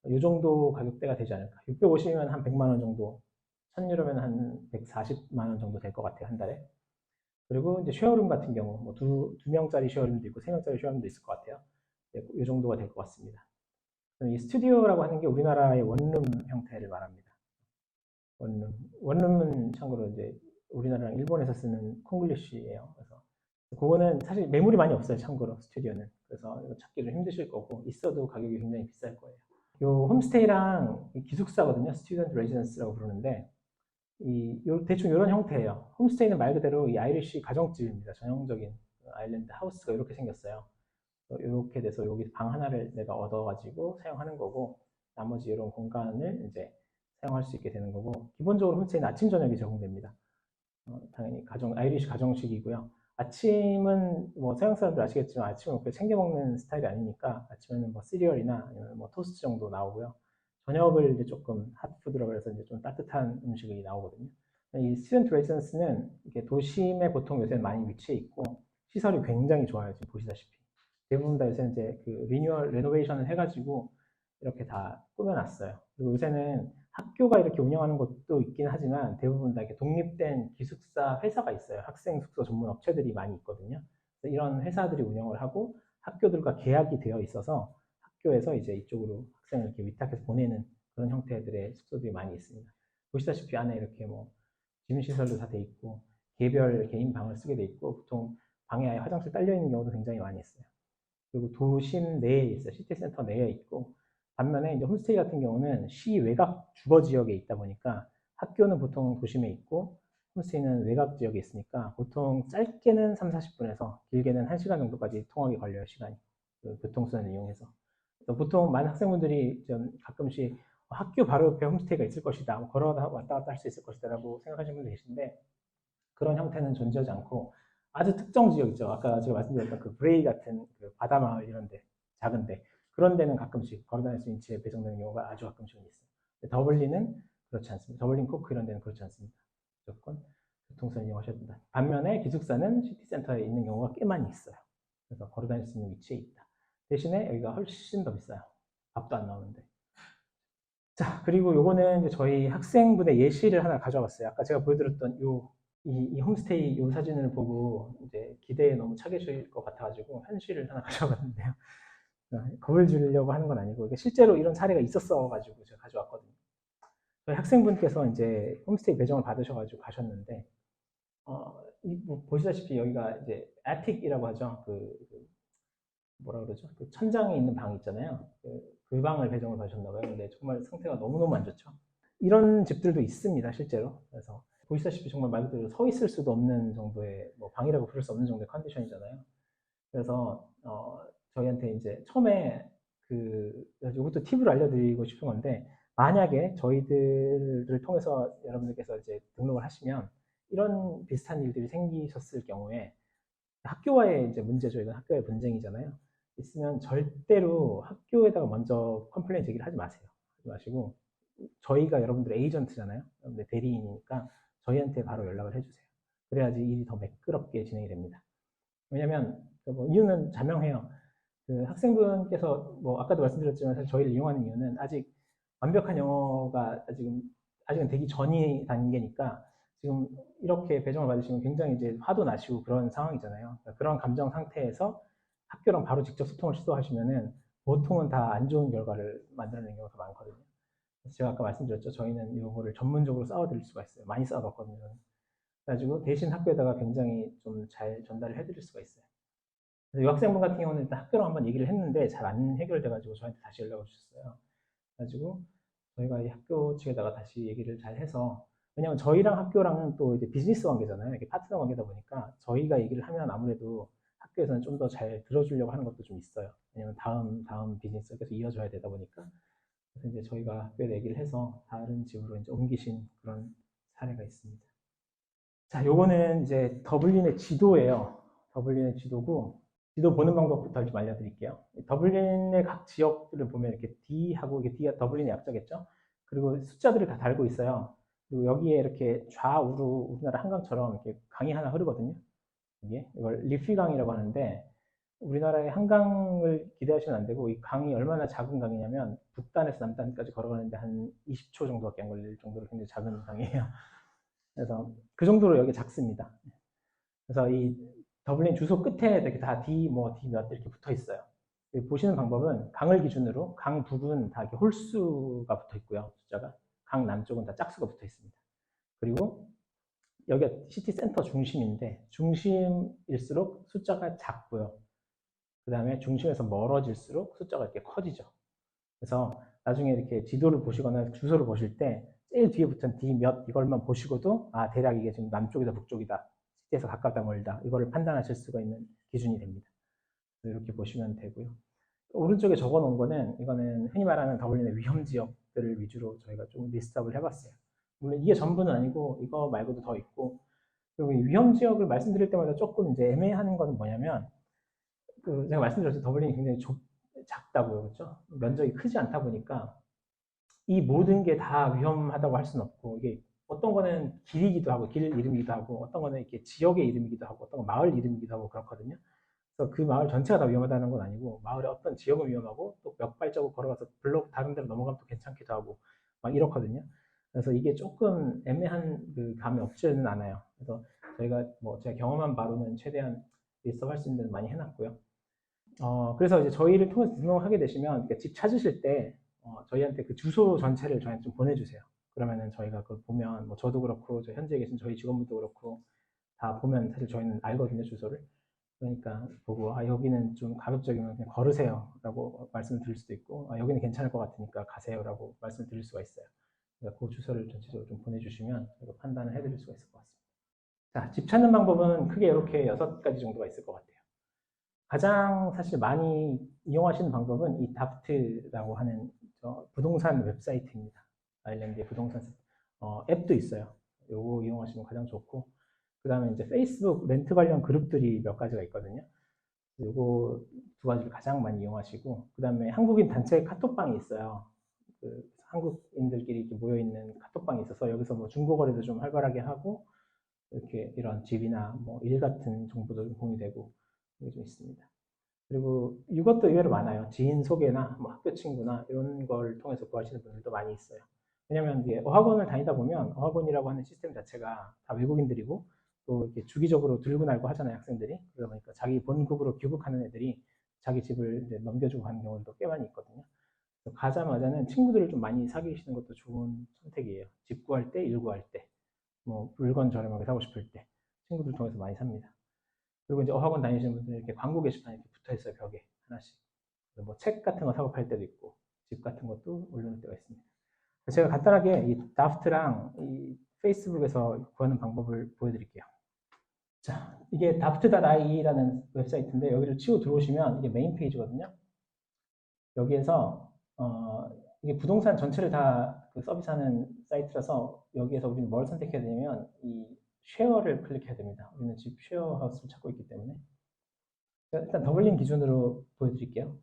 이 정도 가격대가 되지 않을까. 650이면 한 100만 원 정도, 1000유로면 한 140만 원 정도 될 것 같아요, 한 달에. 그리고 이제 쉐어룸 같은 경우 뭐 두 명짜리 쉐어룸도 있고 3명짜리 쉐어룸도 있을 것 같아요. 네, 이 정도가 될 것 같습니다. 이 스튜디오라고 하는 게 우리나라의 원룸 형태를 말합니다. 원룸. 원룸은 참고로 이제 우리나라랑 일본에서 쓰는 콩글리쉬예요. 그래서 그거는 사실 매물이 많이 없어요. 참고로 스튜디오는. 그래서 이거 찾기 좀 힘드실 거고 있어도 가격이 굉장히 비쌀 거예요. 요 홈스테이랑 기숙사거든요. 스튜던트 레지던스라고 부르는데 대충 이런 형태예요. 홈스테이는 말 그대로 이 아이리쉬 가정집입니다. 전형적인 아일랜드 하우스가 이렇게 생겼어요. 이렇게 돼서 여기 방 하나를 내가 얻어가지고 사용하는 거고 나머지 이런 공간을 이제 사용할 수 있게 되는 거고 기본적으로 홈스테이는 아침 저녁이 제공됩니다. 당연히 아이리쉬 가정식이고요. 아침은 뭐 서양 사람들 아시겠지만 아침은 그렇게 챙겨 먹는 스타일이 아니니까 아침에는 뭐 시리얼이나 아니면 뭐 토스트 정도 나오고요. 저녁을 이제 조금 핫푸드라고 해서 이제 좀 따뜻한 음식이 나오거든요. 이 스튜던트 레지던스는 이게 도심에 보통 요새 많이 위치해 있고 시설이 굉장히 좋아요. 지금 보시다시피 대부분 다 요새 이제 그 리뉴얼 레노베이션을 해가지고 이렇게 다 꾸며놨어요. 그리고 요새는 학교가 이렇게 운영하는 곳도 있긴 하지만 대부분 다 이렇게 독립된 기숙사 회사가 있어요. 학생 숙소 전문 업체들이 많이 있거든요. 이런 회사들이 운영을 하고 학교들과 계약이 되어 있어서 학교에서 이제 이쪽으로 학생을 이렇게 위탁해서 보내는 그런 형태들의 숙소들이 많이 있습니다. 보시다시피 안에 이렇게 뭐 짐 시설도 다 돼 있고 개별 개인 방을 쓰게 돼 있고 보통 방에 아예 화장실 딸려 있는 경우도 굉장히 많이 있어요. 그리고 도심 내에 있어요. 시티센터 내에 있고 반면에 이제 홈스테이 같은 경우는 시 외곽 주거 지역에 있다 보니까 학교는 보통 도심에 있고 홈스테이는 외곽 지역에 있으니까 보통 짧게는 3, 40분에서 길게는 1시간 정도까지 통학이 걸려요. 시간이. 그 교통수단을 이용해서. 보통 많은 학생분들이 좀 가끔씩 학교 바로 옆에 홈스테이가 있을 것이다. 뭐 걸어 왔다 갔다 할 수 있을 것이다 라고 생각하시는 분들 계신데 그런 형태는 존재하지 않고 아주 특정 지역 있죠. 아까 제가 말씀드렸던 그 브레이 같은 그 바다 마을 이런 데 작은데 그런 데는 가끔씩 걸어 다닐 수 있는 지에 배정되는 경우가 아주 가끔씩은 있어요. 더블린은 그렇지 않습니다. 더블린 코크 이런 데는 그렇지 않습니다. 무조건 교통수단 이용하셔야 된다. 반면에 기숙사는 시티센터에 있는 경우가 꽤 많이 있어요. 그래서 걸어 다닐 수 있는 위치에 있다. 대신에 여기가 훨씬 더 비싸요. 밥도 안 나오는데. 자, 그리고 요거는 이제 저희 학생분의 예시를 하나 가져왔어요. 아까 제가 보여드렸던 이 홈스테이 요 사진을 보고 이제 기대에 너무 차 계실 것 같아가지고 현실을 하나 가져왔는데요. 겁을 주려고 하는 건 아니고 이게 실제로 이런 사례가 있었어가지고 제가 가져왔거든요. 저희 학생분께서 이제 홈스테이 배정을 받으셔가지고 가셨는데 뭐 보시다시피 여기가 이제 애틱이라고 하죠. 뭐라 그러죠? 그 천장에 있는 방 있잖아요. 그 방을 배정을 받으셨나 봐요. 근데 정말 상태가 너무너무 안 좋죠. 이런 집들도 있습니다, 실제로. 그래서 보시다시피 정말 말 그대로 서 있을 수도 없는 정도의 뭐 방이라고 부를 수 없는 정도의 컨디션이잖아요. 그래서 저희한테 이제 처음에 이것도 팁을 알려드리고 싶은 건데 만약에 저희들을 통해서 여러분들께서 이제 등록을 하시면 이런 비슷한 일들이 생기셨을 경우에 학교와의 이제 문제죠. 이건 학교의 분쟁이잖아요. 있으면 절대로 학교에다가 먼저 컴플레인 제기를 하지 마세요. 하지 마시고 저희가 여러분들의 에이전트잖아요. 여러분들 대리인이니까 저희한테 바로 연락을 해주세요. 그래야지 일이 더 매끄럽게 진행이 됩니다. 왜냐면 뭐 이유는 자명해요. 그 학생분께서 뭐 아까도 말씀드렸지만 사실 저희를 이용하는 이유는 아직 완벽한 영어가 아직은 되기 전이 단계니까 지금 이렇게 배정을 받으시면 굉장히 이제 화도 나시고 그런 상황이잖아요. 그러니까 그런 감정 상태에서 학교랑 바로 직접 소통을 시도하시면은 보통은 다 안 좋은 결과를 만들어내는 경우가 많거든요. 그래서 제가 아까 말씀드렸죠. 저희는 이거를 전문적으로 쌓아드릴 수가 있어요. 많이 쌓아봤거든요. 그래가지고 대신 학교에다가 굉장히 좀 잘 전달을 해드릴 수가 있어요. 그래서 이 학생분 같은 경우는 일단 학교랑 한번 얘기를 했는데 잘 안 해결돼가지고 저한테 다시 연락을 주셨어요. 그래가지고 저희가 이 학교 측에다가 다시 얘기를 잘 해서 왜냐면 저희랑 학교랑은 또 이제 비즈니스 관계잖아요. 이게 파트너 관계다 보니까 저희가 얘기를 하면 아무래도 학교에서는 좀 더 잘 들어주려고 하는 것도 좀 있어요. 왜냐면 다음 비즈니스가 계속 이어져야 되다 보니까. 그래서 이제 저희가 학교에 얘기를 해서 다른 집으로 이제 옮기신 그런 사례가 있습니다. 자, 요거는 이제 더블린의 지도예요. 더블린의 지도고 지도 보는 방법부터 좀 알려드릴게요. 더블린의 각 지역들을 보면 이렇게 D하고 이게 D가 더블린의 약자겠죠. 그리고 숫자들을 다 달고 있어요. 그리고 여기에 이렇게 좌우로 우리나라 한강처럼 이렇게 강이 하나 흐르거든요. 이게 이걸 리피강이라고 하는데 우리나라의 한강을 기대하시면 안 되고 이 강이 얼마나 작은 강이냐면 북단에서 남단까지 걸어가는데 한 20초 정도밖에 안 걸릴 정도로 굉장히 작은 강이에요. 그래서 그 정도로 여기 작습니다. 그래서 이 더블린 주소 끝에 이렇게 다 D 뭐 D 몇 이렇게 붙어 있어요. 보시는 방법은 강을 기준으로 강 북은 다 이렇게 홀수가 붙어 있고요. 숫자가 강 남쪽은 다 짝수가 붙어 있습니다. 그리고 여기가 시티 센터 중심인데 중심일수록 숫자가 작고요. 그 다음에 중심에서 멀어질수록 숫자가 이렇게 커지죠. 그래서 나중에 이렇게 지도를 보시거나 주소를 보실 때 제일 뒤에 붙은 D 몇 이걸만 보시고도 아 대략 이게 지금 남쪽이다 북쪽이다 시티에서 가깝다 멀다 이거를 판단하실 수가 있는 기준이 됩니다. 이렇게 보시면 되고요. 오른쪽에 적어놓은 거는 이거는 흔히 말하는 더블린의 위험 지역들을 위주로 저희가 좀 리스트업을 해봤어요. 물론 이게 전부는 아니고 이거 말고도 더 있고 그리고 이 위험 지역을 말씀드릴 때마다 조금 이제 애매한 건 뭐냐면 그 제가 말씀드렸죠. 더블린이 굉장히 작다고요. 그렇죠? 면적이 크지 않다 보니까 이 모든 게 다 위험하다고 할 수는 없고 이게 어떤 거는 길이기도 하고 길 이름이기도 하고 어떤 거는 이렇게 지역의 이름이기도 하고 어떤 건 마을 이름이기도 하고 그렇거든요. 그래서 그 마을 전체가 다 위험하다는 건 아니고 마을의 어떤 지역은 위험하고 또 몇 발자국 걸어가서 블록 다른 데로 넘어가면 또 괜찮기도 하고 막 이렇거든요. 그래서 이게 조금 애매한 그 감이 없지는 않아요. 그래서 저희가 뭐 제가 경험한 바로는 최대한 리스트할 수 있는 데는 많이 해놨고요. 그래서 이제 저희를 통해서 등록을 하게 되시면 그러니까 집 찾으실 때 저희한테 그 주소 전체를 저희한테 좀 보내주세요. 그러면은 저희가 그걸 보면 뭐 저도 그렇고 저 현재 계신 저희 직원분도 그렇고 다 보면 사실 저희는 알거든요 주소를. 그러니까 보고 아 여기는 좀 가급적이면 그냥 걸으세요라고 말씀을 드릴 수도 있고 아 여기는 괜찮을 것 같으니까 가세요라고 말씀을 드릴 수가 있어요. 그러니까 그 주소를 전체적으로 좀 보내주시면 저희가 판단을 해드릴 수가 있을 것 같습니다. 자, 집 찾는 방법은 크게 이렇게 6가지 정도가 있을 것 같아요. 가장 사실 많이 이용하시는 방법은 이 다프트라고 하는 부동산 웹사이트입니다. 아일랜드의 부동산 앱도 있어요. 요거 이용하시면 가장 좋고 그 다음에 이제 페이스북 렌트 관련 그룹들이 몇 가지가 있거든요. 요거 2가지를 가장 많이 이용하시고 그 다음에 한국인 단체 카톡방이 있어요. 그 한국인들끼리 이렇게 모여있는 카톡방이 있어서 여기서 뭐 중고거래도 좀 활발하게 하고 이렇게 이런 집이나 뭐 일 같은 정보도 공유되고 이게 좀 있습니다. 그리고 이것도 의외로 많아요. 지인 소개나 뭐 학교 친구나 이런 걸 통해서 구하시는 분들도 많이 있어요. 왜냐면 이제 어학원을 다니다 보면 어학원이라고 하는 시스템 자체가 다 외국인들이고 또 이렇게 주기적으로 들고 날고 하잖아요, 학생들이. 그러다 보니까 자기 본국으로 귀국하는 애들이 자기 집을 이제 넘겨주고 하는 경우도 꽤 많이 있거든요. 가자마자는 친구들을 좀 많이 사귀시는 것도 좋은 선택이에요. 집 구할 때, 일 구할 때, 뭐 물건 저렴하게 사고 싶을 때 친구들 통해서 많이 삽니다. 그리고 이제 어학원 다니시는 분들은 이렇게 광고 게시판이 이렇게 붙어 있어요, 벽에 하나씩. 뭐 책 같은 거 사고 팔 때도 있고 집 같은 것도 올려놓을 때가 있습니다. 제가 간단하게 이 다프트랑 이 페이스북에서 구하는 방법을 보여드릴게요. 자, 이게 daft.i라는 웹사이트인데 여기를 치고 들어오시면 이게 메인 페이지거든요. 여기에서 이게 부동산 전체를 다그 서비스하는 사이트라서 여기에서 우리는 뭘 선택해야 되냐면 이 쉐어를 클릭해야 됩니다. 우리는 집 쉐어하우스를 찾고 있기 때문에 일단 더블린 기준으로 보여드릴게요.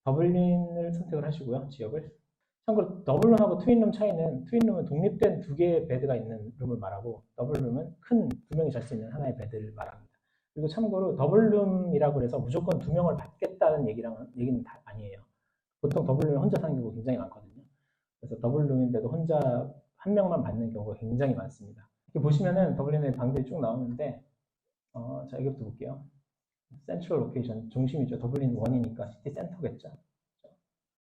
더블린을 선택을 하시고요. 지역을. 참고로 더블룸하고 트윈룸 차이는 트윈룸은 독립된 2개의 베드가 있는 룸을 말하고 더블룸은 큰 2명이 잘 수 있는 하나의 베드를 말합니다. 그리고 참고로 더블룸이라고 해서 무조건 2명을 받겠다는 얘기는 다 아니에요. 보통 더블룸에 혼자 사는 경우가 굉장히 많거든요. 그래서 더블룸인데도 혼자 1명만 받는 경우가 굉장히 많습니다. 이렇게 보시면은 더블린의 방들이 쭉 나오는데 자 여기부터 볼게요. 센트럴 로케이션 중심이죠. 더블린 1이니까 시티 센터겠죠.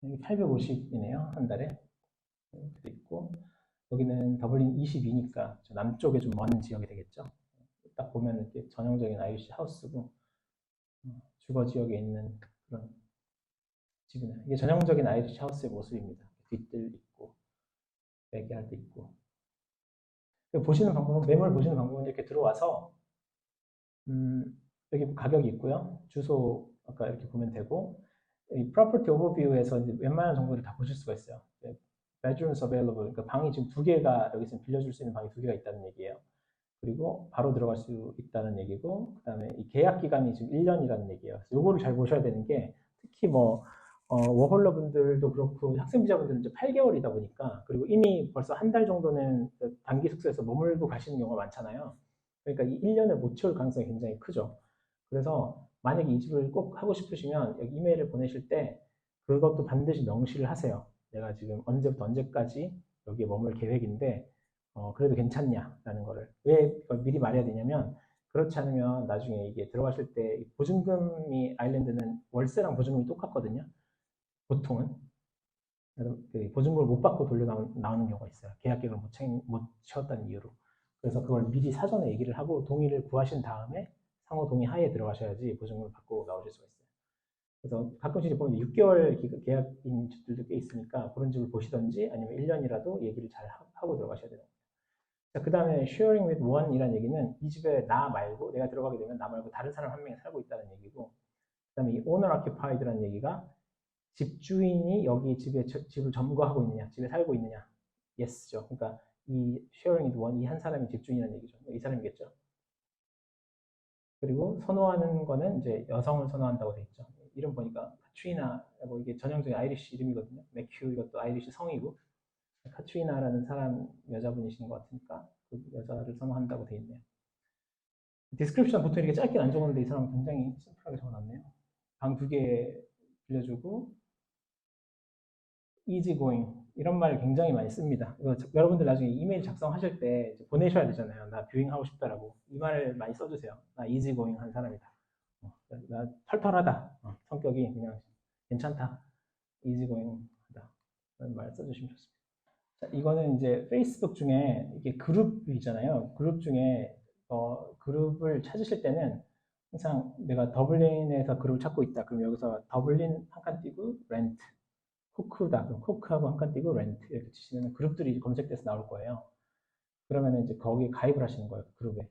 여기 850이네요. 한 달에. 이렇게 있고 여기는 더블린 22니까 남쪽에 좀 먼 지역이 되겠죠. 딱 보면 이렇게 전형적인 아이리시 하우스고 주거 지역에 있는 그런 집이네요. 이게 전형적인 아이리시 하우스의 모습입니다. 뒷뜰 있고 베개할도 있고 보시는 방법은 매물 보시는 방법은 이렇게 들어와서 여기 가격이 있고요. 주소 아까 이렇게 보면 되고 이 property overview에서 이제 웬만한 정보를 다 보실 수가 있어요. bedrooms available, 그러니까 방이 지금 2개가 여기 있으면 빌려줄 수 있는 방이 2개가 있다는 얘기예요. 그리고 바로 들어갈 수 있다는 얘기고 그 다음에 이 계약 기간이 지금 1년이라는 얘기예요. 그래서 요거를 잘 보셔야 되는 게 특히 뭐 워홀러 분들도 그렇고 학생 비자분들은 이제 8개월이다 보니까 그리고 이미 벌써 한 달 정도는 단기 숙소에서 머물고 가시는 경우가 많잖아요. 그러니까 이 1년을 못 채울 가능성이 굉장히 크죠. 그래서 만약에 이직을 꼭 하고 싶으시면 여기 이메일을 보내실 때 그것도 반드시 명시를 하세요. 내가 지금 언제부터 언제까지 여기에 머물 계획인데 그래도 괜찮냐라는 거를. 왜 이걸 미리 말해야 되냐면 그렇지 않으면 나중에 이게 들어가실 때 보증금이 아일랜드는 월세랑 보증금이 똑같거든요. 보통은. 그래서 그 보증금을 못 받고 돌려 나오는 경우가 있어요. 계약 기간을 못 채웠다는 이유로. 그래서 그걸 미리 사전에 얘기를 하고 동의를 구하신 다음에 상호 동의 하에 들어가셔야지 보증금을 받고 나오실 수가 있어요. 그래서 가끔씩 보면 6개월 계약인 집들도 꽤 있으니까 그런 집을 보시던지 아니면 1년이라도 얘기를 잘 하고 들어가셔야 돼요. 그 다음에 sharing with one이라는 얘기는 이 집에 나 말고 내가 들어가게 되면 나 말고 다른 사람 한 명이 살고 있다는 얘기고, 그 다음에 이 owner occupied라는 얘기가 집주인이 여기 집을 점거하고 있느냐, 집에 살고 있느냐, yes죠. 그러니까 이 sharing with one 이 한 사람이 집주인이라는 얘기죠. 이 사람이겠죠. 그리고 선호하는 거는 이제 여성을 선호한다고 돼 있죠. 이름 보니까 카트리나, 뭐 이게 전형적인 아이리시 이름이거든요. 맥큐 이것도 아이리시 성이고, 카트리나라는 사람 여자분이신 것 같으니까 그 여자를 선호한다고 돼 있네요. 디스크립션 보통 이렇게 짧게 안 적었는데 이 사람은 굉장히 심플하게 적어놨네요. 방 2개 빌려주고 easy going 이런 말 굉장히 많이 씁니다. 여러분들 나중에 이메일 작성하실 때 보내셔야 되잖아요. 나 뷰잉 하고 싶다라고. 이 말을 많이 써주세요. 나 easy going 한 사람이다. 나 털털하다. 성격이 그냥 괜찮다. easy going 하다. 그런 말 써주시면 좋습니다. 자, 이거는 이제 페이스북 중에 이게 그룹이잖아요. 그룹 중에 그룹을 찾으실 때는 항상 내가 더블린에서 그룹을 찾고 있다. 그럼 여기서 더블린 한 칸 띄고 렌트, 코크다. 그럼 코크하고 한 칸 띄고 렌트 이렇게 치시면 그룹들이 검색돼서 나올 거예요. 그러면 이제 거기에 가입을 하시는 거예요. 그룹에.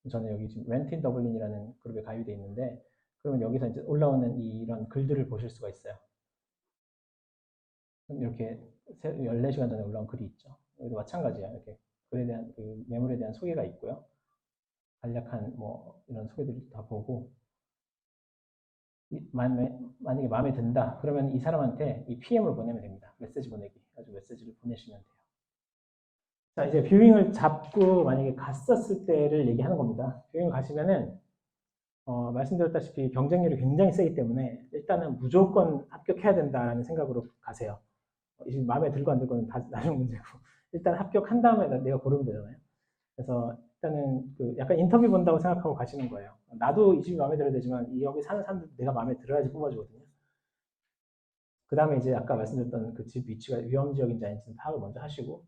저는 여기 지금 렌트 인 더블린이라는 그룹에 가입이 돼 있는데, 그러면 여기서 이제 올라오는 이런 글들을 보실 수가 있어요. 이렇게 14시간 전에 올라온 글이 있죠. 여기도 마찬가지야. 이렇게 글에 대한 그 매물에 대한 소개가 있고요. 간략한 뭐 이런 소개들을 다 보고, 만약에 마음에 든다 그러면 이 사람한테 이 PM을 보내면 됩니다. 메시지 보내기. 아주 메시지를 보내시면 돼요. 자, 이제 뷰잉을 잡고 만약에 갔었을 때를 얘기하는 겁니다. 뷰잉을 가시면은 말씀드렸다시피 경쟁률이 굉장히 세기 때문에 일단은 무조건 합격해야 된다라는 생각으로 가세요. 지금 마음에 들고 안 들고는 다 나중 문제고, 일단 합격한 다음에 내가 고르면 되잖아요. 그래서 일단은 그 약간 인터뷰 본다고 생각하고 가시는 거예요. 나도 이 집이 마음에 들어야 되지만 여기 사는 사람들 내가 마음에 들어야지 뽑아주거든요. 그 다음에 이제 아까 말씀드렸던 그 집 위치가 위험 지역인지 아닌지 파악을 먼저 하시고,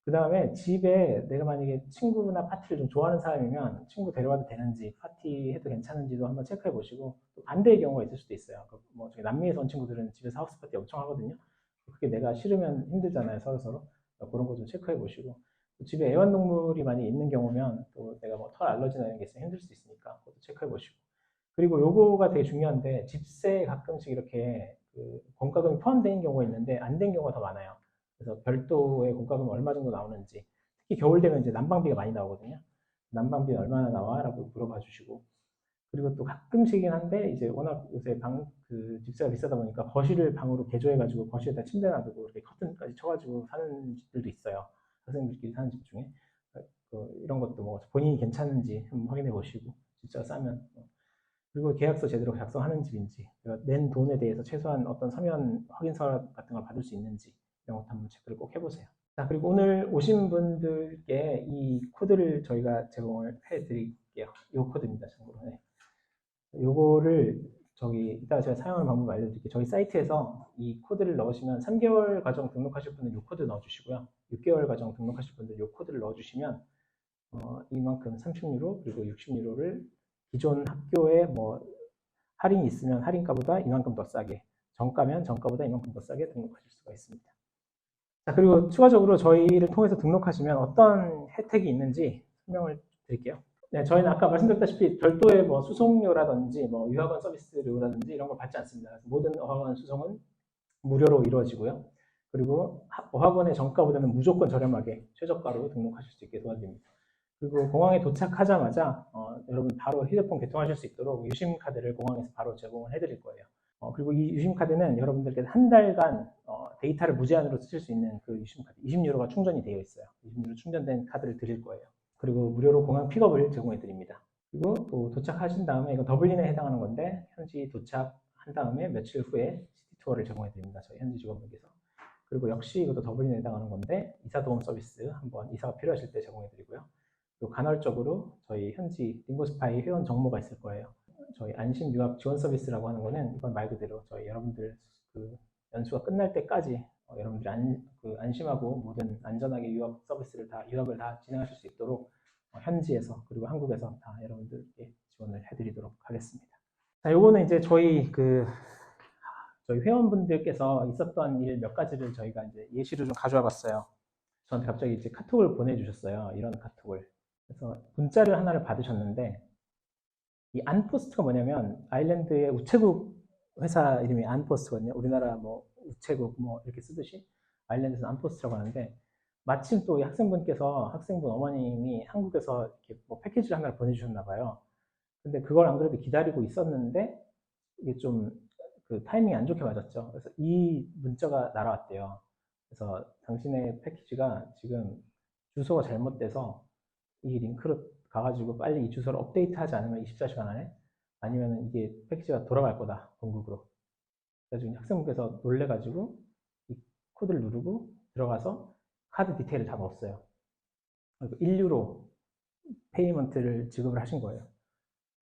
그 다음에 집에 내가 만약에 친구나 파티를 좀 좋아하는 사람이면 친구 데려와도 되는지, 파티 해도 괜찮은지도 한번 체크해 보시고, 또 반대의 경우가 있을 수도 있어요. 뭐 남미에서 온 친구들은 집에서 하우스 파티 엄청 하거든요. 그게 내가 싫으면 힘들잖아요, 서로. 그런 거 좀 체크해 보시고, 집에 애완동물이 많이 있는 경우면 또 내가 뭐 털 알러지나 이런 게 있으면 힘들 수 있으니까 그것도 체크해 보시고, 그리고 요거가 되게 중요한데 집세에 가끔씩 이렇게 그 공과금이 포함되어 있는 경우가 있는데 안 된 경우가 더 많아요. 그래서 별도의 공과금이 얼마 정도 나오는지, 특히 겨울 되면 이제 난방비가 많이 나오거든요. 난방비 얼마나 나와? 라고 물어봐 주시고, 그리고 또 가끔씩이긴 한데 이제 워낙 요새 그 집세가 비싸다 보니까 거실을 방으로 개조해가지고 거실에다 침대 놔두고 이렇게 커튼까지 쳐가지고 사는 집들도 있어요. 학생들끼리 사는 집 중에. 이런 것도 뭐 본인이 괜찮은지 한번 확인해 보시고, 진짜 싸면. 그리고 계약서 제대로 작성하는 집인지, 낸 돈에 대해서 최소한 어떤 서면 확인서 같은 걸 받을 수 있는지 이런 것도 한번 체크를 꼭 해보세요. 자, 그리고 오늘 오신 분들께 이 코드를 저희가 제공을 해드릴게요. 이 코드입니다, 참고로. 네. 요거를 이따가 제가 사용하는 방법 알려드릴게요. 저희 사이트에서 이 코드를 넣으시면 3개월 과정 등록하실 분은 이 코드 넣어주시고요. 6개월 과정 등록하실 분들 이 코드를 넣어주시면 이만큼 30유로 그리고 60유로를 기존 학교에 뭐 할인이 있으면 할인가보다 이만큼 더 싸게, 정가면 정가보다 이만큼 더 싸게 등록하실 수가 있습니다. 자, 그리고 추가적으로 저희를 통해서 등록하시면 어떤 혜택이 있는지 설명을 드릴게요. 네, 저희는 아까 말씀드렸다시피 별도의 뭐 수송료라든지 뭐 유학원 서비스료라든지 이런 걸 받지 않습니다. 모든 어학원 수송은 무료로 이루어지고요. 그리고 어학원의 정가보다는 무조건 저렴하게 최저가로 등록하실 수 있게 도와드립니다. 그리고 공항에 도착하자마자 여러분 바로 휴대폰 개통하실 수 있도록 유심카드를 공항에서 바로 제공을 해드릴 거예요. 그리고 이 유심카드는 여러분들께 한 달간 데이터를 무제한으로 쓰실 수 있는 그 유심카드 20유로가 충전이 되어 있어요. 20유로 충전된 카드를 드릴 거예요. 그리고 무료로 공항 픽업을 제공해 드립니다. 그리고 또 도착하신 다음에 이건 더블린에 해당하는 건데 현지 도착한 다음에 며칠 후에 시티 투어를 제공해 드립니다. 저희 현지 직원분께서. 그리고 역시 이것도 더블린에 해당하는 건데 이사 도움 서비스 한번 이사가 필요하실 때 제공해 드리고요. 그리고 간헐적으로 저희 현지 링고스파이 회원 정모가 있을 거예요. 저희 안심 유학 지원 서비스라고 하는 거는 이건 말 그대로 저희 여러분들 그 연수가 끝날 때까지 여러분들이 안심하고 모든 안전하게 유학을 다 진행하실 수 있도록 현지에서 그리고 한국에서 다 여러분들께 지원을 해드리도록 하겠습니다. 자, 요거는 이제 저희 회원분들께서 있었던 일 몇 가지를 저희가 이제 예시로 좀 가져와 봤어요. 저한테 갑자기 이제 카톡을 보내주셨어요. 이런 카톡을. 그래서 문자를 하나를 받으셨는데, 이 안포스트가 뭐냐면, 아일랜드의 우체국 회사 이름이 안포스트거든요. 우리나라 뭐 우체국 뭐 이렇게 쓰듯이, 아일랜드에서는 안포스트라고 하는데, 마침 또 이 학생분 어머님이 한국에서 이렇게 뭐 패키지를 하나를 보내주셨나 봐요. 근데 그걸 안 그래도 기다리고 있었는데, 이게 좀 그 타이밍이 안 좋게 맞았죠. 그래서 이 문자가 날아왔대요. 그래서 당신의 패키지가 지금 주소가 잘못돼서 이 링크로 가가지고 빨리 이 주소를 업데이트하지 않으면 24시간 안에 아니면 이게 패키지가 돌아갈 거다, 본국으로. 그래서 학생분께서 놀래가지고 이 코드를 누르고 들어가서 카드 디테일을 다 넣었어요. 그리고 1유로 페이먼트를 지급을 하신 거예요.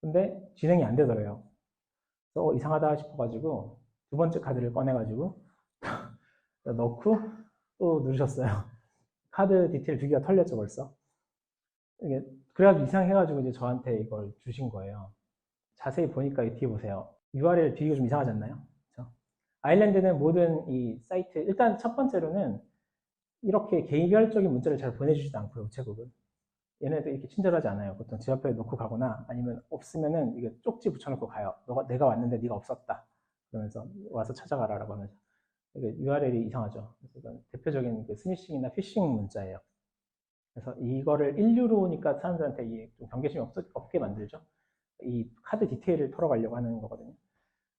근데 진행이 안 되더래요. 그래서 이상하다 싶어가지고 두 번째 카드를 꺼내가지고 넣고 또 누르셨어요. 카드 디테일 2개가 털렸죠, 벌써. 이게 그래가지고 이상해가지고 이제 저한테 이걸 주신 거예요. 자세히 보니까 이 뒤에 보세요. URL 뒤가 좀 이상하지 않나요? 그렇죠? 아일랜드는 모든 이 사이트, 일단 첫 번째로는 이렇게 개별적인 문자를 잘 보내주지도 않고요, 우체국은. 얘네도 이렇게 친절하지 않아요. 보통 집 앞에 놓고 가거나 아니면 없으면은 이게 쪽지 붙여놓고 가요. 내가 왔는데 네가 없었다. 그러면서 와서 찾아가라라고 하면서. 이게 URL이 이상하죠. 그래서 이건 대표적인 그 스미싱이나 피싱 문자예요. 그래서 이거를 1유로니까 사람들한테 좀 경계심이 없게 만들죠. 이 카드 디테일을 털어가려고 하는 거거든요.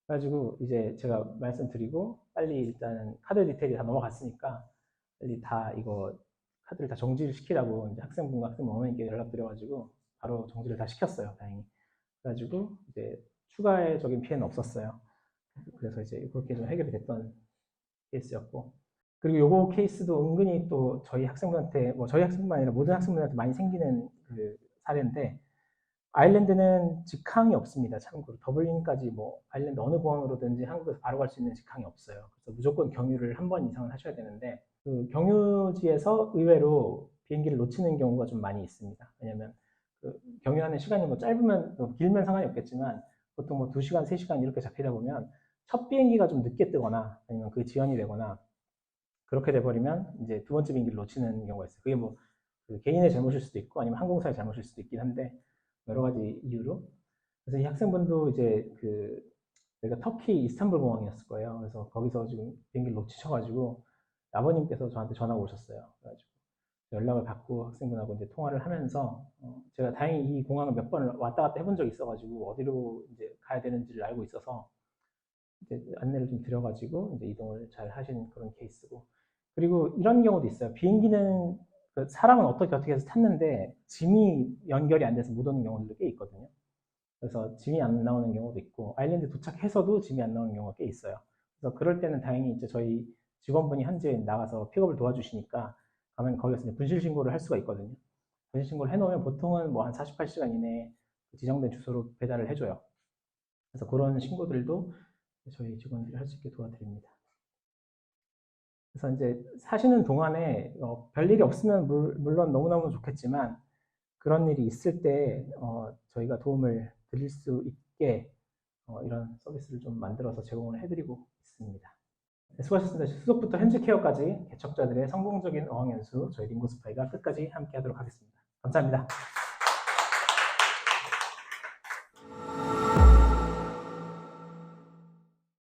그래가지고 이제 제가 말씀드리고 빨리 일단은 카드 디테일이 다 넘어갔으니까 빨리 다 이거 카드를 다 정지를 시키라고 이제 학생분과 학생분 어머니께 연락드려가지고 바로 정지를 다 시켰어요. 다행히. 그래가지고 이제 추가적인 피해는 없었어요. 그래서 이제 그렇게 좀 해결이 됐던 케이스였고. 그리고 요거 케이스도 은근히 또 저희 학생분한테, 뭐 저희 학생뿐만 아니라 모든 학생분한테 많이 생기는 그 사례인데, 아일랜드는 직항이 없습니다. 참고로 더블린까지 뭐 아일랜드 어느 공항으로든지 한국에서 바로 갈 수 있는 직항이 없어요. 그래서 무조건 경유를 한 번 이상은 하셔야 되는데, 그 경유지에서 의외로 비행기를 놓치는 경우가 좀 많이 있습니다. 왜냐면 그 경유하는 시간이 뭐 짧으면 뭐 길면 상관이 없겠지만 보통 뭐 2시간, 3시간 이렇게 잡히다 보면 첫 비행기가 좀 늦게 뜨거나 아니면 그 지연이 되거나 그렇게 돼버리면 이제 두 번째 비행기를 놓치는 경우가 있어요. 그게 뭐 그 개인의 잘못일 수도 있고 아니면 항공사의 잘못일 수도 있긴 한데 여러 가지 이유로. 그래서 이 학생분도 이제 저희가 터키 이스탄불 공항이었을 거예요. 그래서 거기서 지금 비행기를 놓치셔가지고 아버님께서 저한테 전화가 오셨어요. 그래가지고 연락을 받고 학생분하고 이제 통화를 하면서 제가 다행히 이 공항을 몇 번 왔다 갔다 해본 적이 있어가지고 어디로 이제 가야 되는지를 알고 있어서 이제 안내를 좀 드려가지고 이제 이동을 잘 하신 그런 케이스고. 그리고 이런 경우도 있어요. 비행기는 사람은 어떻게 해서 탔는데 짐이 연결이 안 돼서 못 오는 경우들도 꽤 있거든요. 그래서 짐이 안 나오는 경우도 있고 아일랜드 도착해서도 짐이 안 나오는 경우가 꽤 있어요. 그래서 그럴 때는 다행히 이제 저희 직원분이 현지에 나가서 픽업을 도와주시니까 가면 거기서 이제 분실 신고를 할 수가 있거든요. 분실 신고를 해놓으면 보통은 뭐 한 48시간 이내에 지정된 주소로 배달을 해줘요. 그래서 그런 신고들도 저희 직원들이 할 수 있게 도와드립니다. 그래서 이제 사시는 동안에 별일이 없으면 물론 너무너무 좋겠지만 그런 일이 있을 때 저희가 도움을 드릴 수 있게 이런 서비스를 좀 만들어서 제공을 해드리고 있습니다. 네, 수고하셨습니다. 수속부터 현지 케어까지 개척자들의 성공적인 어학연수 저희 링고스파이가 끝까지 함께 하도록 하겠습니다. 감사합니다.